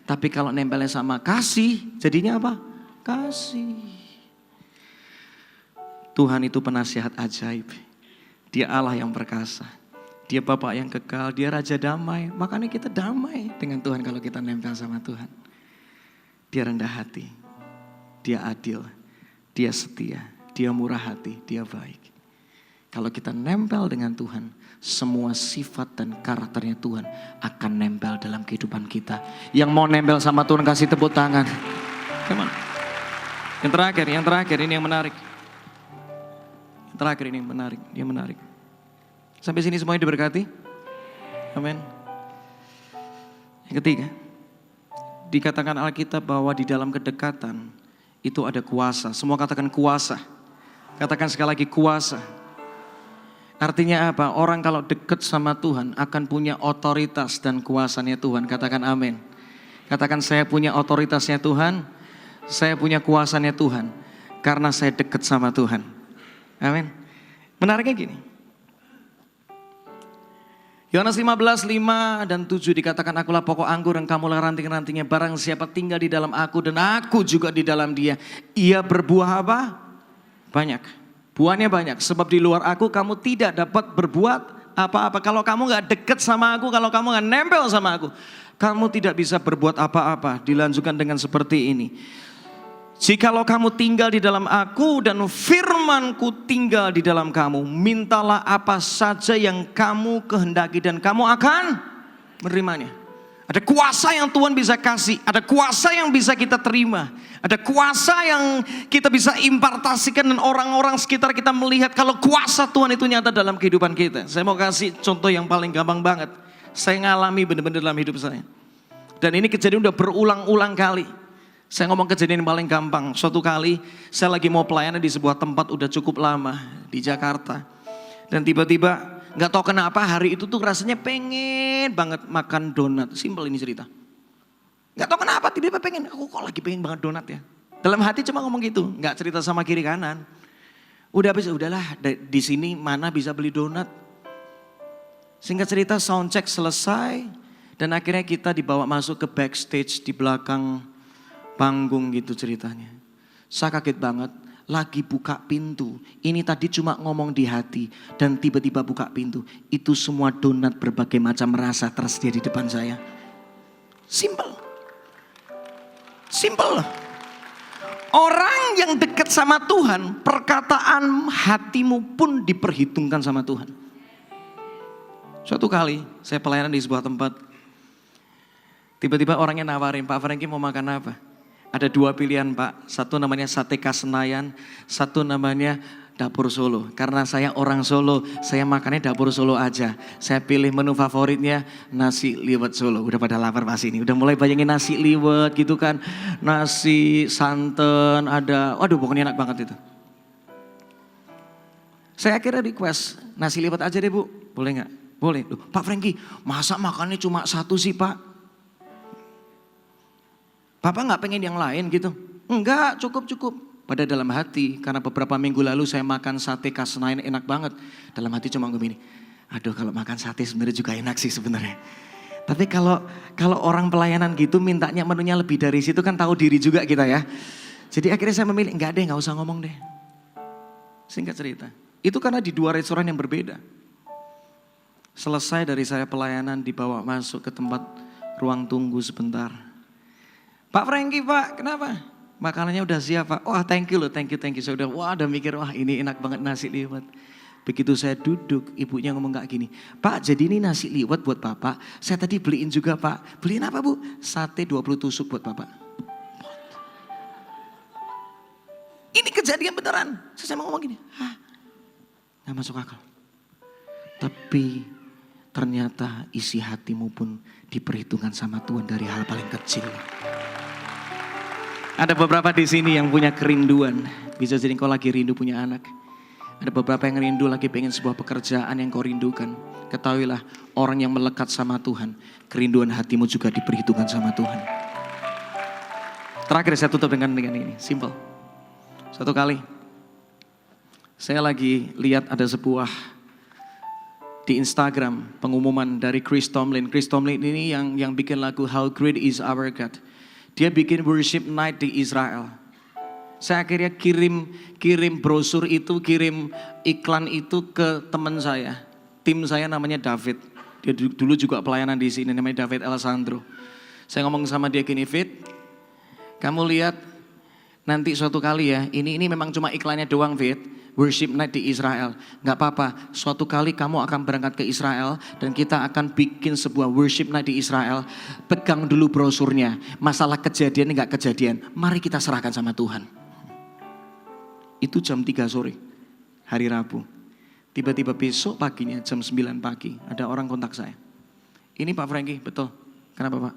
Tapi kalau nempelnya sama kasih, jadinya apa? Kasih. Tuhan itu penasihat ajaib. Dia Allah yang perkasa. Dia Bapa yang kekal, dia Raja damai. Makanya kita damai dengan Tuhan kalau kita nempel sama Tuhan. Dia rendah hati, dia adil, dia setia, dia murah hati, dia baik. Kalau kita nempel dengan Tuhan, semua sifat dan karakternya Tuhan akan nempel dalam kehidupan kita. Yang mau nempel sama Tuhan kasih tepuk tangan. Come on. Yang terakhir ini yang menarik. Yang terakhir ini yang menarik, dia menarik. Sampai sini semuanya diberkati. Amin. Yang ketiga, dikatakan Alkitab bahwa di dalam kedekatan itu ada kuasa. Semua katakan kuasa. Katakan sekali lagi kuasa. Artinya apa? Orang kalau dekat sama Tuhan akan punya otoritas dan kuasanya Tuhan. Katakan amin. Katakan saya punya otoritasnya Tuhan. Saya punya kuasanya Tuhan. Karena saya dekat sama Tuhan. Amin. Menariknya gini. Yohanes 15:5 dan 7 dikatakan akulah pokok anggur dan kamulah ranting-rantingnya. Barang siapa tinggal di dalam aku dan aku juga di dalam dia. Ia berbuah apa? Banyak. Buahnya banyak. Sebab di luar aku kamu tidak dapat berbuat apa-apa. Kalau kamu gak dekat sama aku, kalau kamu gak nempel sama aku, kamu tidak bisa berbuat apa-apa. Dilanjutkan dengan seperti ini. Jikalau kamu tinggal di dalam aku dan firmanku tinggal di dalam kamu, mintalah apa saja yang kamu kehendaki dan kamu akan menerimanya. Ada kuasa yang Tuhan bisa kasih, ada kuasa yang bisa kita terima, ada kuasa yang kita bisa impartasikan dan orang-orang sekitar kita melihat kalau kuasa Tuhan itu nyata dalam kehidupan kita. Saya mau kasih contoh yang paling gampang banget. Saya ngalami benar-benar dalam hidup saya. Dan ini kejadian udah berulang-ulang kali. Saya ngomong kejadian yang paling gampang. Suatu kali saya lagi mau pelayanan di sebuah tempat udah cukup lama di Jakarta. Dan tiba-tiba gak tahu kenapa hari itu tuh rasanya pengen banget makan donat. Simpel ini cerita. Gak tahu kenapa tiba-tiba pengen. Aku kok lagi pengen banget donat ya. Dalam hati cuma ngomong gitu. Gak cerita sama kiri kanan. Udah habis udahlah di sini mana bisa beli donat. Singkat cerita sound check selesai. Dan akhirnya kita dibawa masuk ke backstage di belakang panggung gitu ceritanya. Saya kaget banget, lagi buka pintu. Ini tadi cuma ngomong di hati dan tiba-tiba buka pintu. Itu semua donat berbagai macam rasa tersedia di depan saya. Simple. Simple. Orang yang dekat sama Tuhan, perkataan hatimu pun diperhitungkan sama Tuhan. Suatu kali saya pelayanan di sebuah tempat. Tiba-tiba orangnya nawarin, Pak Franky mau makan apa? Ada dua pilihan Pak, satu namanya sate khas Senayan, satu namanya dapur Solo. Karena saya orang Solo, saya makannya dapur Solo aja. Saya pilih menu favoritnya nasi liwet Solo. Udah pada lapar pasti ini, udah mulai bayangin nasi liwet gitu kan. Nasi santan ada, waduh pokoknya enak banget itu. Saya akhirnya request, nasi liwet aja deh Bu, boleh gak? Boleh. Loh, Pak Franky, masa makannya cuma satu sih Pak? Bapak gak pengen yang lain gitu? Enggak, cukup. Pada dalam hati, karena beberapa minggu lalu saya makan sate khas Senayan enak banget. Dalam hati cuma begini, aduh kalau makan sate sebenarnya juga enak sih sebenarnya. Tapi kalau orang pelayanan gitu mintanya menunya lebih dari situ kan tahu diri juga kita ya. Jadi akhirnya saya memilih, enggak deh, enggak usah ngomong deh. Singkat cerita. Itu karena di dua restoran yang berbeda. Selesai dari saya pelayanan dibawa masuk ke tempat ruang tunggu sebentar. Pak Franky Pak, kenapa? Makanannya udah siap Pak. Wah thank you loh, thank you. Saya udah mikir, wah ini enak banget nasi liwet. Begitu saya duduk, ibunya ngomong kayak gini, Pak jadi ini nasi liwet buat Bapak. Saya tadi beliin juga Pak. Beliin apa Bu? Sate 20 tusuk buat Bapak. Ini kejadian beneran. Saya mau ngomong gini, gak masuk akal. Tapi ternyata isi hatimu pun diperhitungkan sama Tuhan dari hal paling kecil. Ada beberapa di sini yang punya kerinduan. Bisa jadi kau lagi rindu punya anak. Ada beberapa yang rindu lagi pengen sebuah pekerjaan yang kau rindukan. Ketahuilah orang yang melekat sama Tuhan, kerinduan hatimu juga diperhitungkan sama Tuhan. Terakhir saya tutup dengan ini, simple. Suatu kali saya lagi lihat ada sebuah di Instagram pengumuman dari Chris Tomlin. Chris Tomlin ini yang bikin lagu How Great Is Our God. Dia bikin worship night di Israel. Saya akhirnya kirim brosur itu, kirim iklan itu ke teman saya. Tim saya namanya David. Dia dulu juga pelayanan di sini, namanya David Alessandro. Saya ngomong sama dia gini, Fit, kamu lihat nanti suatu kali ya, ini memang cuma iklannya doang Fit. Worship night di Israel. Gak apa-apa, suatu kali kamu akan berangkat ke Israel dan kita akan bikin sebuah worship night di Israel. Pegang dulu brosurnya, masalah kejadian gak kejadian, mari kita serahkan sama Tuhan. Itu jam 3 sore, hari Rabu. Tiba-tiba besok paginya jam 9 pagi, ada orang kontak saya. Ini Pak Franky, betul. Kenapa Pak?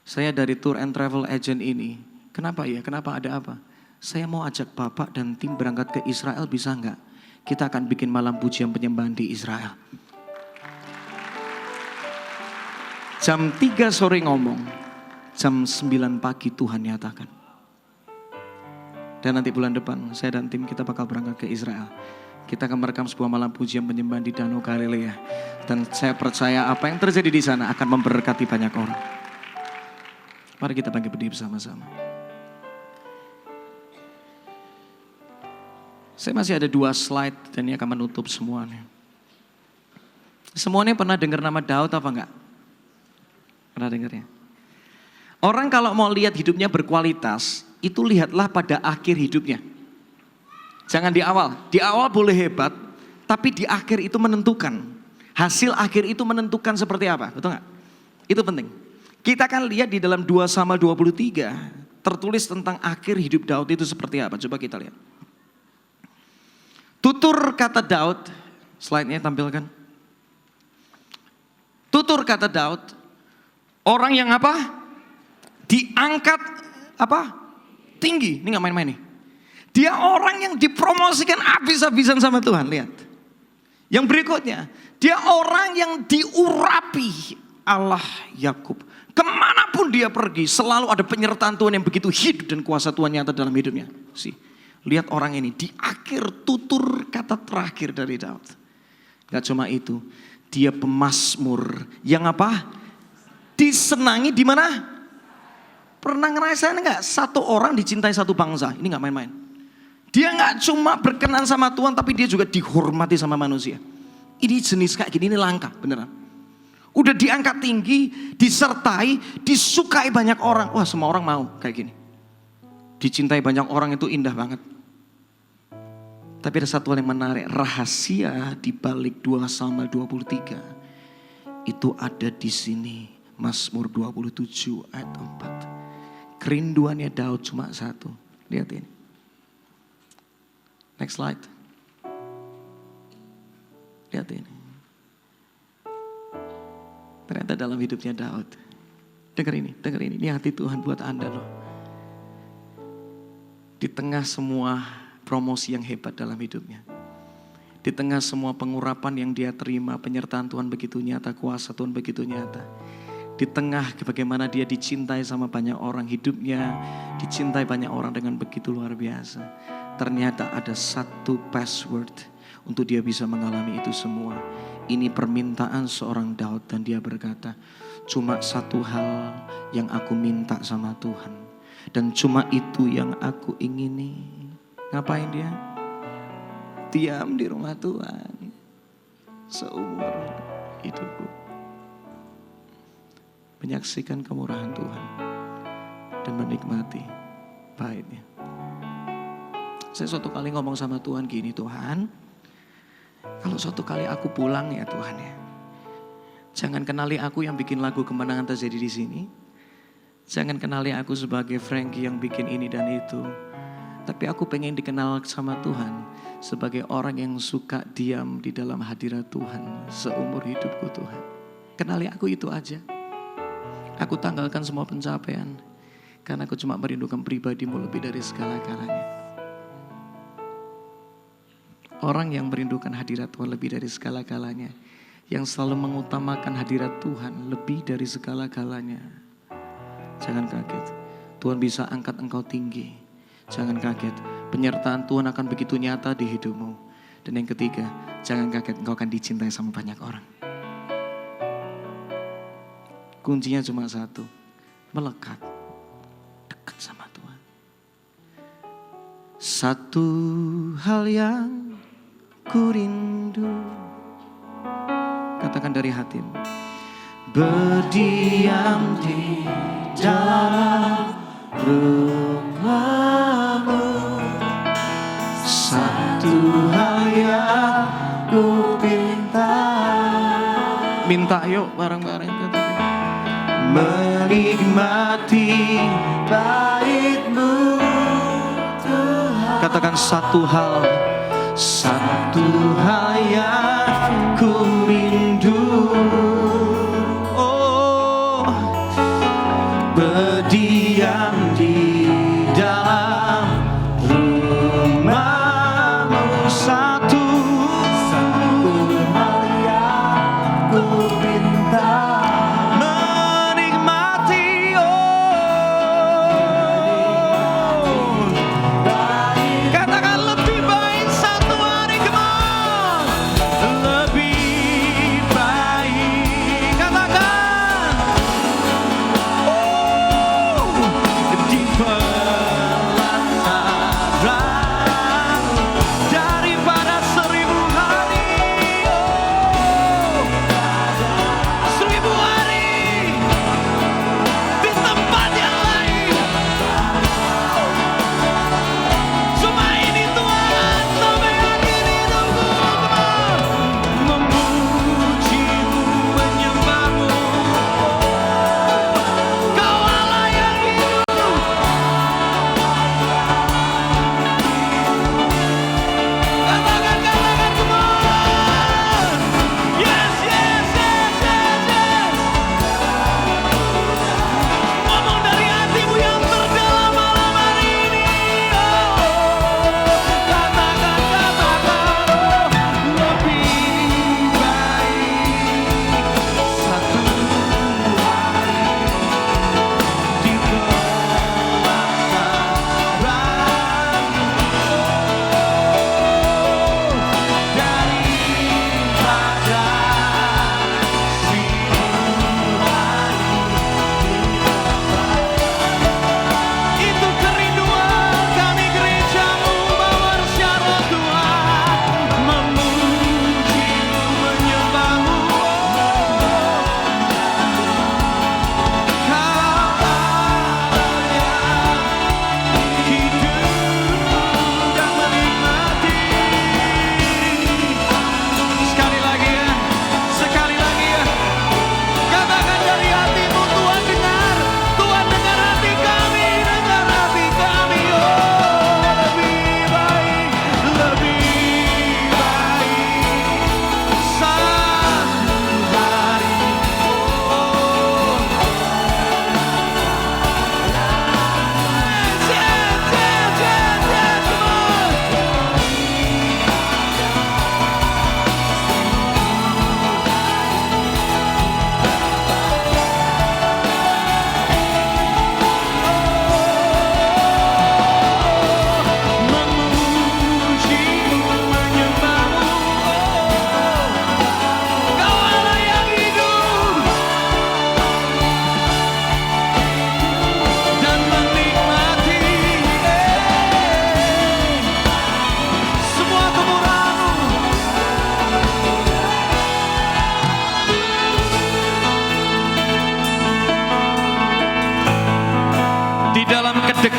Saya dari tour and travel agent ini. Kenapa ya? Kenapa ada apa? Saya mau ajak Bapak dan tim berangkat ke Israel, bisa enggak? Kita akan bikin malam pujian penyembahan di Israel. Jam 3 sore ngomong, jam 9 pagi Tuhan nyatakan. Dan nanti bulan depan saya dan tim kita bakal berangkat ke Israel. Kita akan merekam sebuah malam pujian penyembahan di Danau Galilea. Dan saya percaya apa yang terjadi di sana akan memberkati banyak orang. Mari kita bangkit berdiri bersama-sama. Saya masih ada 2 slide dan ini akan menutup semuanya. Semuanya pernah dengar nama Daud apa enggak? Pernah dengar ya? Orang kalau mau lihat hidupnya berkualitas, itu lihatlah pada akhir hidupnya. Jangan di awal. Di awal boleh hebat, tapi di akhir itu menentukan. Hasil akhir itu menentukan seperti apa, betul enggak? Itu penting. Kita akan lihat di dalam 2 Samuel 23, tertulis tentang akhir hidup Daud itu seperti apa. Coba kita lihat. Tutur kata Daud, slide-nya tampilkan. Tutur kata Daud, orang yang apa? Diangkat apa? Tinggi, ini gak main-main nih. Dia orang yang dipromosikan habis-habisan sama Tuhan, lihat. Yang berikutnya, dia orang yang diurapi Allah Yakub. Kemanapun dia pergi, selalu ada penyertaan Tuhan yang begitu hidup dan kuasa Tuhan nyata dalam hidupnya. Lihat orang ini di akhir tutur kata terakhir dari Daud. Gak cuma itu, dia pemazmur yang apa? Disenangi di mana? Pernah ngerasain gak? Satu orang dicintai satu bangsa. Ini gak main-main. Dia gak cuma berkenan sama Tuhan, tapi dia juga dihormati sama manusia. Ini jenis kayak gini, ini langka beneran. Udah diangkat tinggi, disertai, disukai banyak orang. Wah semua orang mau kayak gini. Dicintai banyak orang itu indah banget. Tapi ada satu hal yang menarik. Rahasia di balik 2 Samuel 23. Itu ada di sini. Mazmur 27 ayat 4. Kerinduannya Daud cuma satu. Lihat ini. Next slide. Lihat ini. Ternyata dalam hidupnya Daud. Dengar ini. Ini hati Tuhan buat Anda loh. Di tengah semua promosi yang hebat dalam hidupnya. Di tengah semua pengurapan yang dia terima, penyertaan Tuhan begitu nyata, kuasa Tuhan begitu nyata. Di tengah bagaimana dia dicintai sama banyak orang, hidupnya dicintai banyak orang dengan begitu luar biasa. Ternyata ada satu password untuk dia bisa mengalami itu semua. Ini permintaan seorang Daud dan dia berkata, cuma satu hal yang aku minta sama Tuhan. Dan cuma itu yang aku ingini. Ngapain dia? Diam di rumah Tuhan seumur hidupku. Menyaksikan kemurahan Tuhan dan menikmati baiknya. Saya suatu kali ngomong sama Tuhan gini, Tuhan, kalau suatu kali aku pulang ya Tuhan ya, jangan kenali aku yang bikin lagu Kemenangan Terjadi di sini. Jangan kenali aku sebagai Frankie yang bikin ini dan itu. Tapi aku pengen dikenal sama Tuhan sebagai orang yang suka diam di dalam hadirat Tuhan seumur hidupku Tuhan. Kenali aku itu aja. Aku tanggalkan semua pencapaian karena aku cuma merindukan pribadimu lebih dari segala-galanya. Orang yang merindukan hadirat Tuhan lebih dari segala-galanya, yang selalu mengutamakan hadirat Tuhan lebih dari segala-galanya. Jangan kaget, Tuhan bisa angkat engkau tinggi. Jangan kaget, penyertaan Tuhan akan begitu nyata di hidupmu. Dan yang ketiga, jangan kaget, engkau akan dicintai sama banyak orang. Kuncinya cuma satu, melekat, dekat sama Tuhan. Satu hal yang ku rindu, katakan dari hatimu, berdiam di dalam rumahmu. Satu hal yang ku minta. Minta yuk bareng-bareng katakan. Menikmati bait-Mu Tuhan. Katakan satu hal yang ku rindu. Oh, berdiam di dalam rumah-Mu. Satu hal yang ku minta.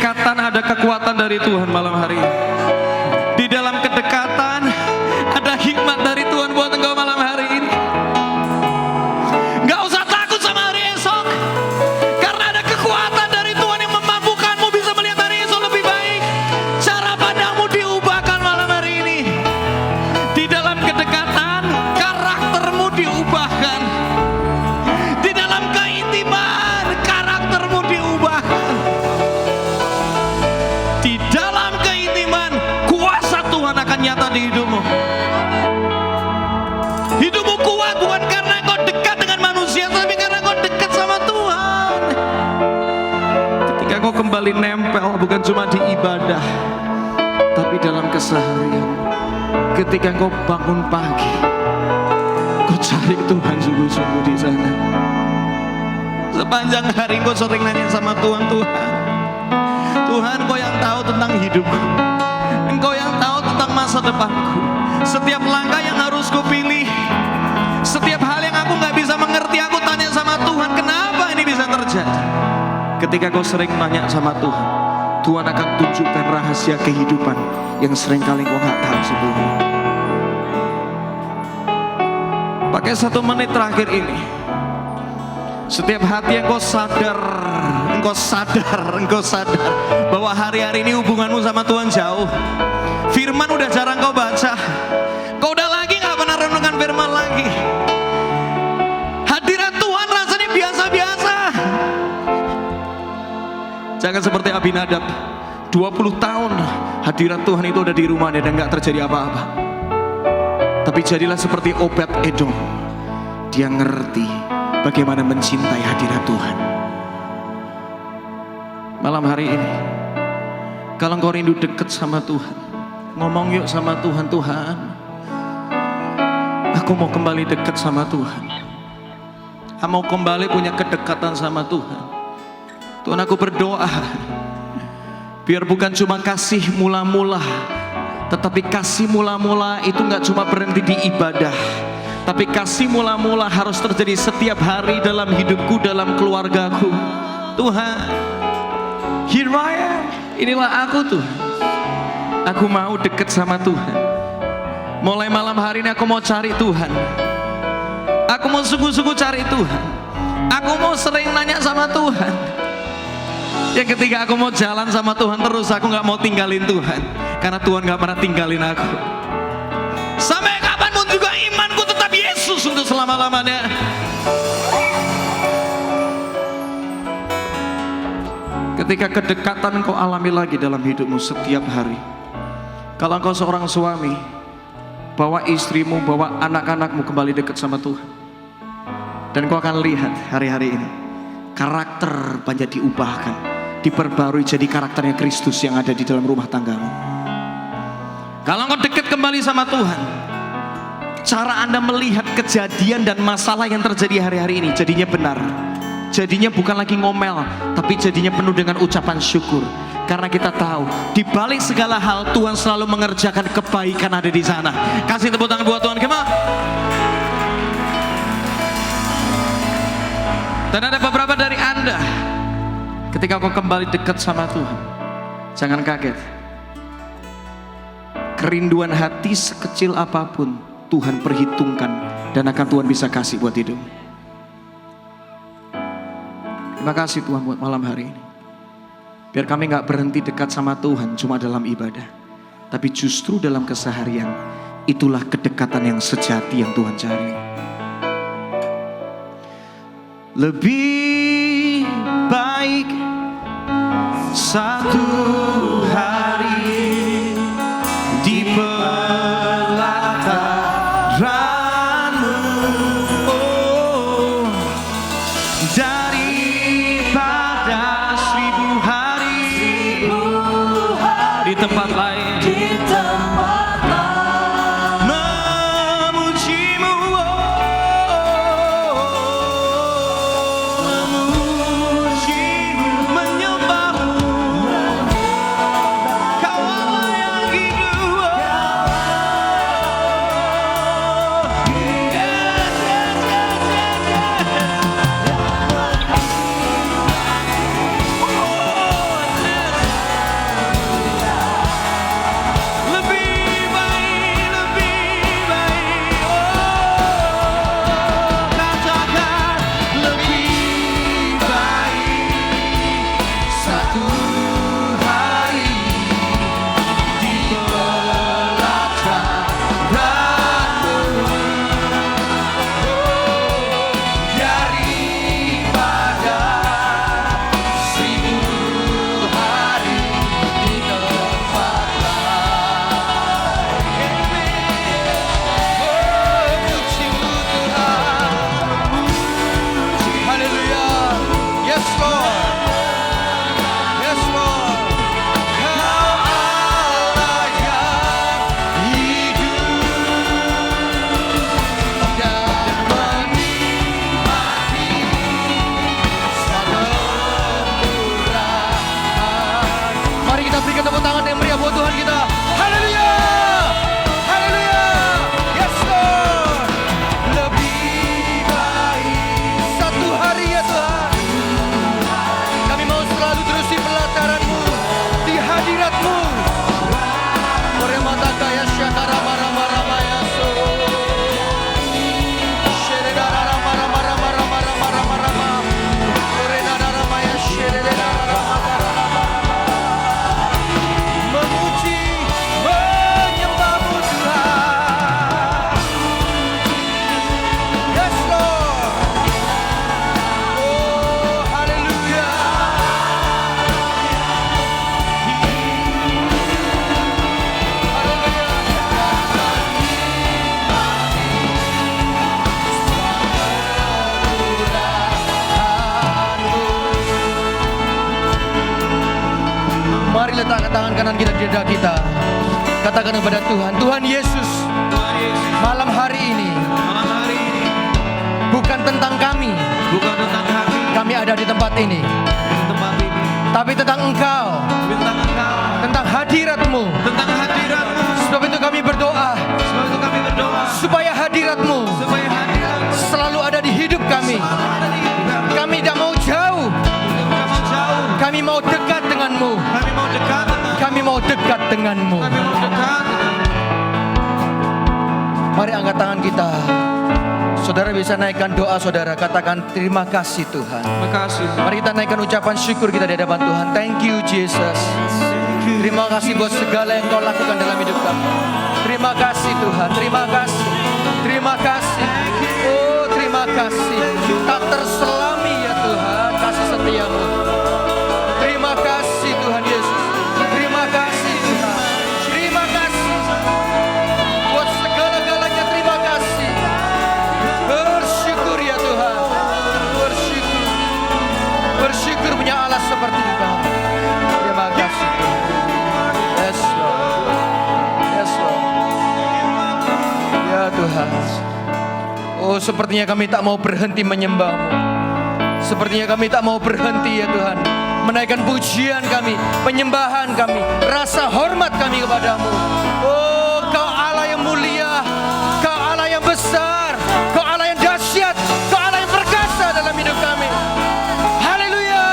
kedekatan ada kekuatan dari Tuhan malam hari ini. Di dalam kedekatan ada hikmat dari Tuhan buat engkau malam hari ini. Gak usah takut sama hari esok, karena ada kekuatan dari Tuhan yang memampukanmu bisa melihat hari esok lebih baik. Cara pandangmu diubahkan malam hari ini. Di dalam kedekatan karaktermu diubahkan. Di dalam keintiman karaktermu diubahkan. Di dalam keintiman kuasa Tuhan akan nyata di hidupmu. Hidupmu kuat bukan karena engkau dekat dengan manusia, tapi karena engkau dekat sama Tuhan. Ketika engkau kembali nempel bukan cuma di ibadah, tapi dalam keseharian. Ketika engkau bangun pagi, kau cari Tuhan sungguh-sungguh di sana. Sepanjang hari engkau sering nanya sama Tuhan, Tuhan, Engkau yang tahu tentang hidupku. Engkau yang tahu tentang masa depanku. Setiap langkah yang harus kupilih, setiap hal yang aku gak bisa mengerti, aku tanya sama Tuhan, kenapa ini bisa terjadi? Ketika kau sering nanya sama Tuhan, Tuhan akan tunjukkan rahasia kehidupan yang seringkali kau gak tahu sebelumnya. Pakai 1 menit terakhir ini, setiap hati yang kau sadar bahwa hari-hari ini hubunganmu sama Tuhan jauh. Firman udah jarang kau baca. Kau udah lagi gak pernah renungkan firman lagi. Hadirat Tuhan rasanya biasa-biasa. Jangan seperti Abinadab, 20 tahun hadirat Tuhan itu udah di rumahnya dan gak terjadi apa-apa. Tapi jadilah seperti Obed Edom. Dia ngerti bagaimana mencintai hadirat Tuhan. Malam hari ini, kalau engkau rindu dekat sama Tuhan, ngomong yuk sama Tuhan, Tuhan, aku mau kembali dekat sama Tuhan. Aku mau kembali punya kedekatan sama Tuhan. Tuhan, aku berdoa, biar bukan cuma kasih mula-mula, tetapi kasih mula-mula itu gak cuma berhenti di ibadah, tapi kasih mula-mula harus terjadi setiap hari dalam hidupku, dalam keluargaku. Tuhan, here I am, inilah aku Tuhan. Aku mau dekat sama Tuhan. Mulai malam hari ini aku mau cari Tuhan. Aku mau sungguh-sungguh cari Tuhan. Aku mau sering nanya sama Tuhan. Ya ketika aku mau jalan sama Tuhan terus, aku gak mau tinggalin Tuhan. Karena Tuhan gak pernah tinggalin aku. Sampai kapanpun juga imanku tetap Yesus untuk selama-lamanya. Ketika kedekatan kau alami lagi dalam hidupmu setiap hari. Kalau engkau seorang suami, bawa istrimu, bawa anak-anakmu kembali dekat sama Tuhan. Dan kau akan lihat hari-hari ini, karakter banyak diubahkan, diperbarui jadi karakternya Kristus yang ada di dalam rumah tanggamu. Kalau engkau dekat kembali sama Tuhan, cara Anda melihat kejadian dan masalah yang terjadi hari-hari ini jadinya benar. Jadinya bukan lagi ngomel, tapi jadinya penuh dengan ucapan syukur. Karena kita tahu, di balik segala hal Tuhan selalu mengerjakan kebaikan ada di sana. Kasih tepuk tangan buat Tuhan, come on. Dan ada beberapa dari Anda, ketika kau kembali dekat sama Tuhan, jangan kaget. Kerinduan hati sekecil apapun Tuhan perhitungkan dan akan Tuhan bisa kasih buat hidup. Terima kasih Tuhan buat malam hari ini. Biar kami gak berhenti dekat sama Tuhan cuma dalam ibadah, tapi justru dalam keseharian. Itulah kedekatan yang sejati yang Tuhan cari. Lebih baik satu hari di pelataranmu, oh, daripada 1000 hari di tempat lain. Memujimu, memujimu, menyembahmu. Kau Allah yang hidup. satu hari di pelataranmu, daripada 1000 hari di tempat lain. Memujimu Tuhan, haleluya. Yes Lord, yes Lord. Kau Allah yang hidup dan menikmati kemurahan. Mari kita berikan tepuk tangan yang meriah buat Tuhan kita. Haleluya, haleluya. Yes Lord. Lebih baik satu hari ya Tuhan. Kami mau selalu terus di pelataran-Mu, di hadirat-Mu. Oremata kaya syakara mara-mara-maya so. Sheredara-mara-mara-mara-mara-mara-mara-mara. Orenadara-maya sheredara-mara-mara-mara. Memuji, menyembah-Mu Tuhan. Yes Lord. Oh haleluya. Mari letakkan tangan kanan kita di dada kita. Katakan kepada Tuhan, Tuhan Yesus, Tuhan Yesus, malam hari ini malam hari ini bukan tentang kami, bukan tentang kami ada di tempat ini, di tempat ini, tapi tentang Engkau, tentang Engkau, tentang hadirat-Mu. tentang hadirat-Mu. Sebab itu kami berdoa Sebab itu kami berdoa supaya hadirat-Mu supaya hadirat-Mu selalu ada di hidup kami. ada di hidup kami. Kami tidak mau jauh, Kami mau jauh, kami mau dekat dengan-Mu. kami mau dekat dengan, Kami mau dekat dengan-Mu. kami mau dekat dengan. Mari angkat tangan kita. Saudara bisa naikkan doa saudara. Katakan terima kasih Tuhan. Terima kasih. Mari kita naikkan ucapan syukur kita di hadapan Tuhan. Thank you Jesus. Terima kasih buat segala yang Kau lakukan dalam hidup kami. Terima kasih Tuhan. Terima kasih. Terima kasih. Oh terima kasih. Tak terselami ya Tuhan kasih setiamu. Terima kasih Tuhan Yesus. Terima kasih Tuhan. Terima kasih. Buat segala-galanya terima kasih. Bersyukur ya Tuhan. Bersyukur. Bersyukur punya Allah seperti Engkau. Terima kasih Tuhan. Yes Lord. Yes Lord. Ya Tuhan. Oh sepertinya kami tak mau berhenti menyembah-Mu. Sepertinya kami tak mau berhenti ya Tuhan, menaikkan pujian kami, penyembahan kami, rasa hormat kami kepadamu. Oh Kau Allah yang mulia, Kau Allah yang besar, Kau Allah yang dahsyat, Kau Allah yang perkasa dalam hidup kami. Haleluya,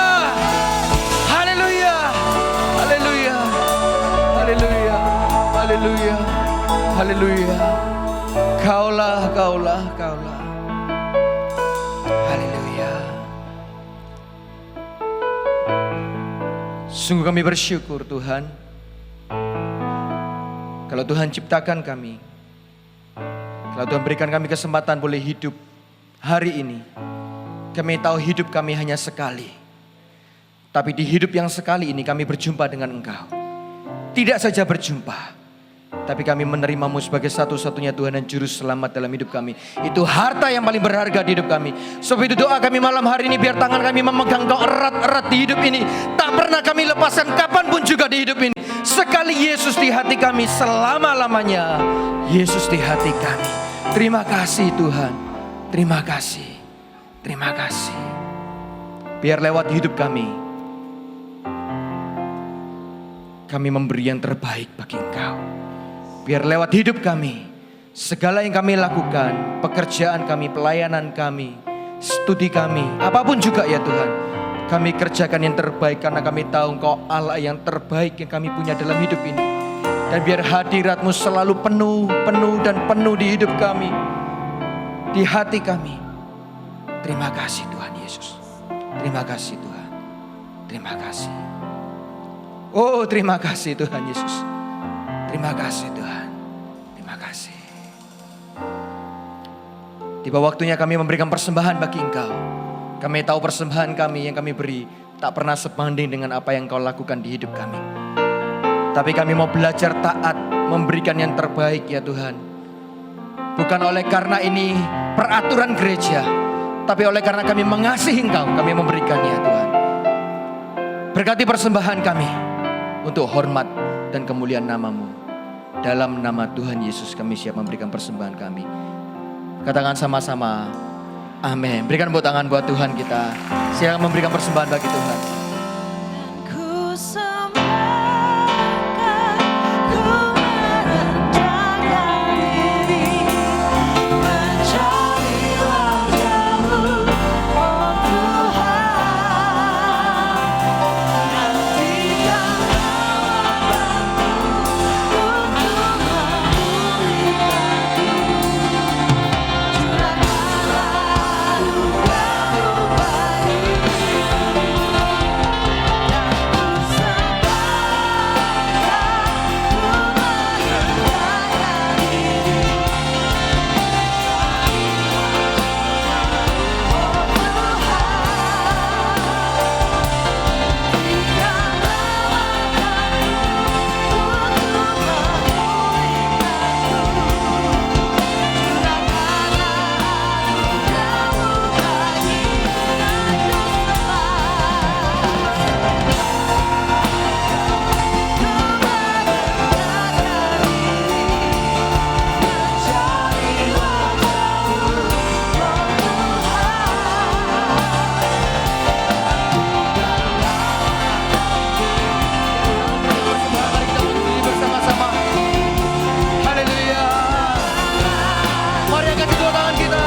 haleluya, haleluya, haleluya, haleluya, haleluya. Kaulah, Kaulah, Kaulah. Haleluya. Sungguh kami bersyukur Tuhan. Kalau Tuhan ciptakan kami, kalau Tuhan berikan kami kesempatan boleh hidup hari ini, kami tahu hidup kami hanya sekali. Tapi di hidup yang sekali ini kami berjumpa dengan Engkau. Tidak saja berjumpa, tapi kami menerimamu sebagai satu-satunya Tuhan dan Juru Selamat dalam hidup kami. Itu harta yang paling berharga di hidup kami. Sebab itu doa kami malam hari ini, biar tangan kami memegang Kau erat-erat di hidup ini. Tak pernah kami lepaskan kapanpun juga di hidup ini. Sekali Yesus di hati kami, selama-lamanya Yesus di hati kami. Terima kasih Tuhan. Terima kasih. Terima kasih. Biar lewat hidup kami memberi yang terbaik bagi Engkau. Biar lewat hidup kami, segala yang kami lakukan, pekerjaan kami, pelayanan kami, studi kami, apapun juga ya Tuhan, kami kerjakan yang terbaik karena kami tahu Engkau Allah yang terbaik yang kami punya dalam hidup ini. Dan biar hadirat-Mu selalu penuh dan penuh di hidup kami, di hati kami. Terima kasih Tuhan Yesus. Terima kasih Tuhan. Terima kasih. Oh, terima kasih Tuhan Yesus. Terima kasih Tuhan. Terima kasih. Tiba waktunya kami memberikan persembahan bagi Engkau. Kami tahu persembahan kami yang kami beri tak pernah sebanding dengan apa yang Kau lakukan di hidup kami. Tapi kami mau belajar taat, memberikan yang terbaik ya Tuhan. Bukan oleh karena ini peraturan gereja, tapi oleh karena kami mengasihi Engkau, kami memberikannya Tuhan. Berkati persembahan kami untuk hormat dan kemuliaan nama-Mu. Dalam nama Tuhan Yesus kami siap memberikan persembahan kami. Katakan sama-sama, amin. Berikan tepuk tangan buat Tuhan kita. Silakan memberikan persembahan bagi Tuhan. Ku sembahkan, ku merendahkan diri, mencari wajah-Mu, oh Tuhan. Nantikan tawaranmu untuk memulihkanku. Curahkanlah anugerah-Mu bagiku. Bersama-sama. Haleluya. Mari angkat kedua tangan kita.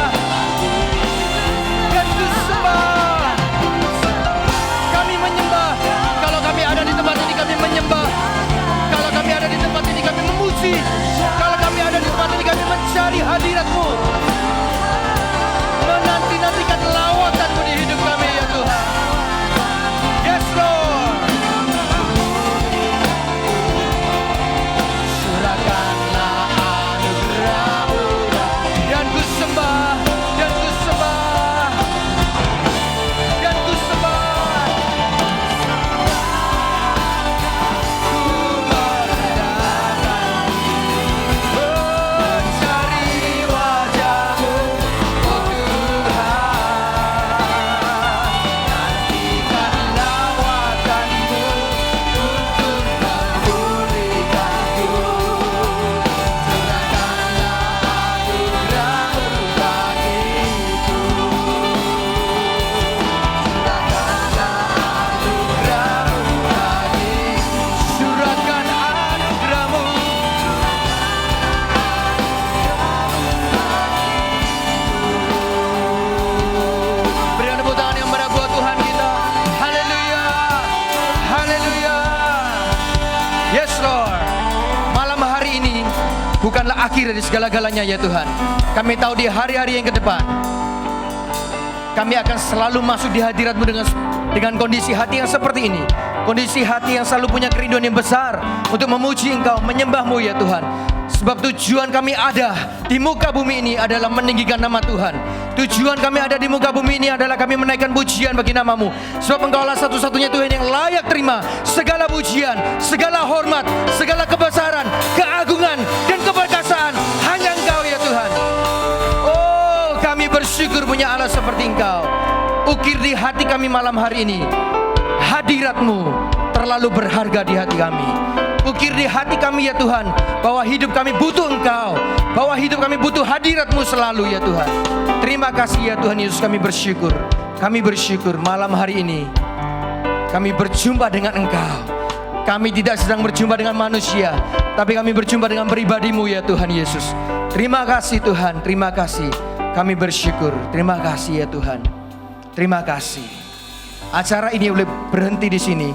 Dan ku sembah. Kami menyembah. Kalau kami ada di tempat ini kami menyembah. Kalau kami ada di tempat ini kami memuji. Kalau kami ada di tempat ini kami mencari hadirat-Mu. Menanti-nantikan lawatan-Mu di hidup kami ya Tuhan. Yes Lord. Curahkanlah anugerah-Mu dan ku sembah, dan ku sembah, dan ku sembah. Ku merendahkan diri, mencari wajah-Mu, oh Tuhan. Nantikanlah wajah-Mu untuk memulihkanku. Curahkan anugerah-Mu. Berikan tepuk tangan yang meriah buat Tuhan kita. Haleluya. Haleluya. Yes Lord. Malam hari ini bukanlah akhir dari segala-galanya ya Tuhan. Kami tahu di hari-hari yang ke depan kami akan selalu masuk di hadirat-Mu dengan kondisi hati yang seperti ini. Kondisi hati yang selalu punya kerinduan yang besar untuk memuji Engkau, menyembah-Mu ya Tuhan. Sebab tujuan kami ada di muka bumi ini adalah meninggikan nama Tuhan. Tujuan kami ada di muka bumi ini adalah kami menaikkan pujian bagi nama-Mu. Sebab Engkaulah satu-satunya Tuhan yang layak terima segala pujian, segala hormat, segala kebesaran, keagungan, dan keperkasaan. Hanya Engkau ya Tuhan. Oh, kami bersyukur punya Allah seperti Engkau. Ukir di hati kami malam hari ini, hadirat-Mu terlalu berharga di hati kami. Ukir di hati kami ya Tuhan, bahwa hidup kami butuh Engkau, bahwa hidup kami butuh hadirat-Mu selalu ya Tuhan. Terima kasih ya Tuhan Yesus, kami bersyukur. Kami bersyukur malam hari ini kami berjumpa dengan Engkau. Kami tidak sedang berjumpa dengan manusia, tapi kami berjumpa dengan pribadi-Mu ya Tuhan Yesus. Terima kasih Tuhan, terima kasih. Kami bersyukur, terima kasih ya Tuhan. Terima kasih. Acara ini boleh berhenti di sini.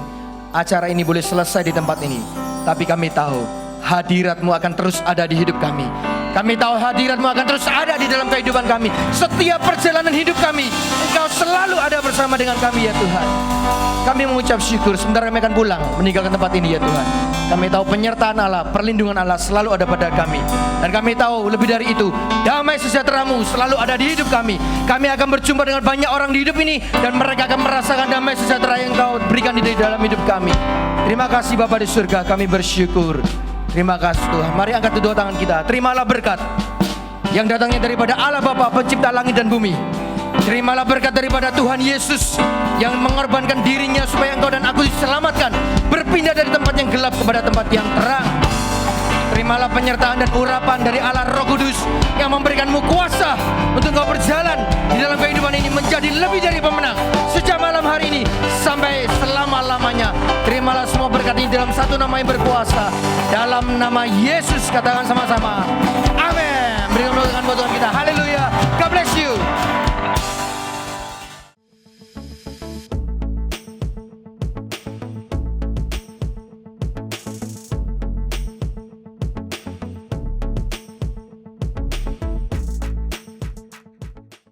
Acara ini boleh selesai di tempat ini. Tapi kami tahu hadirat-Mu akan terus ada di hidup kami. Kami tahu hadirat-Mu akan terus ada di dalam kehidupan kami. Setiap perjalanan hidup kami, Engkau selalu ada bersama dengan kami ya Tuhan. Kami mengucap syukur, sebentar kami akan pulang meninggalkan tempat ini ya Tuhan. Kami tahu penyertaan Allah, perlindungan Allah selalu ada pada kami. Dan kami tahu lebih dari itu, damai sejahtera-Mu selalu ada di hidup kami. Kami akan berjumpa dengan banyak orang di hidup ini, dan mereka akan merasakan damai sejahtera yang Engkau berikan di dalam hidup kami. Terima kasih Bapa di surga, kami bersyukur. Terima kasih Tuhan. Mari angkat kedua tangan kita. Terimalah berkat yang datangnya daripada Allah Bapa pencipta langit dan bumi. Terimalah berkat daripada Tuhan Yesus yang mengorbankan dirinya supaya engkau dan aku diselamatkan, berpindah dari tempat yang gelap kepada tempat yang terang. Terimalah penyertaan dan urapan dari Allah Roh Kudus yang memberikanmu kuasa untuk engkau berjalan di dalam kehidupan ini menjadi lebih dari pemenang sejak malam hari ini sampai selama-lamanya. Terimalah semua berkat ini dalam satu nama yang berkuasa, dalam nama Yesus. Katakan sama-sama, amin. Berikan tepuk tangan buat Tuhan kita. Haleluya.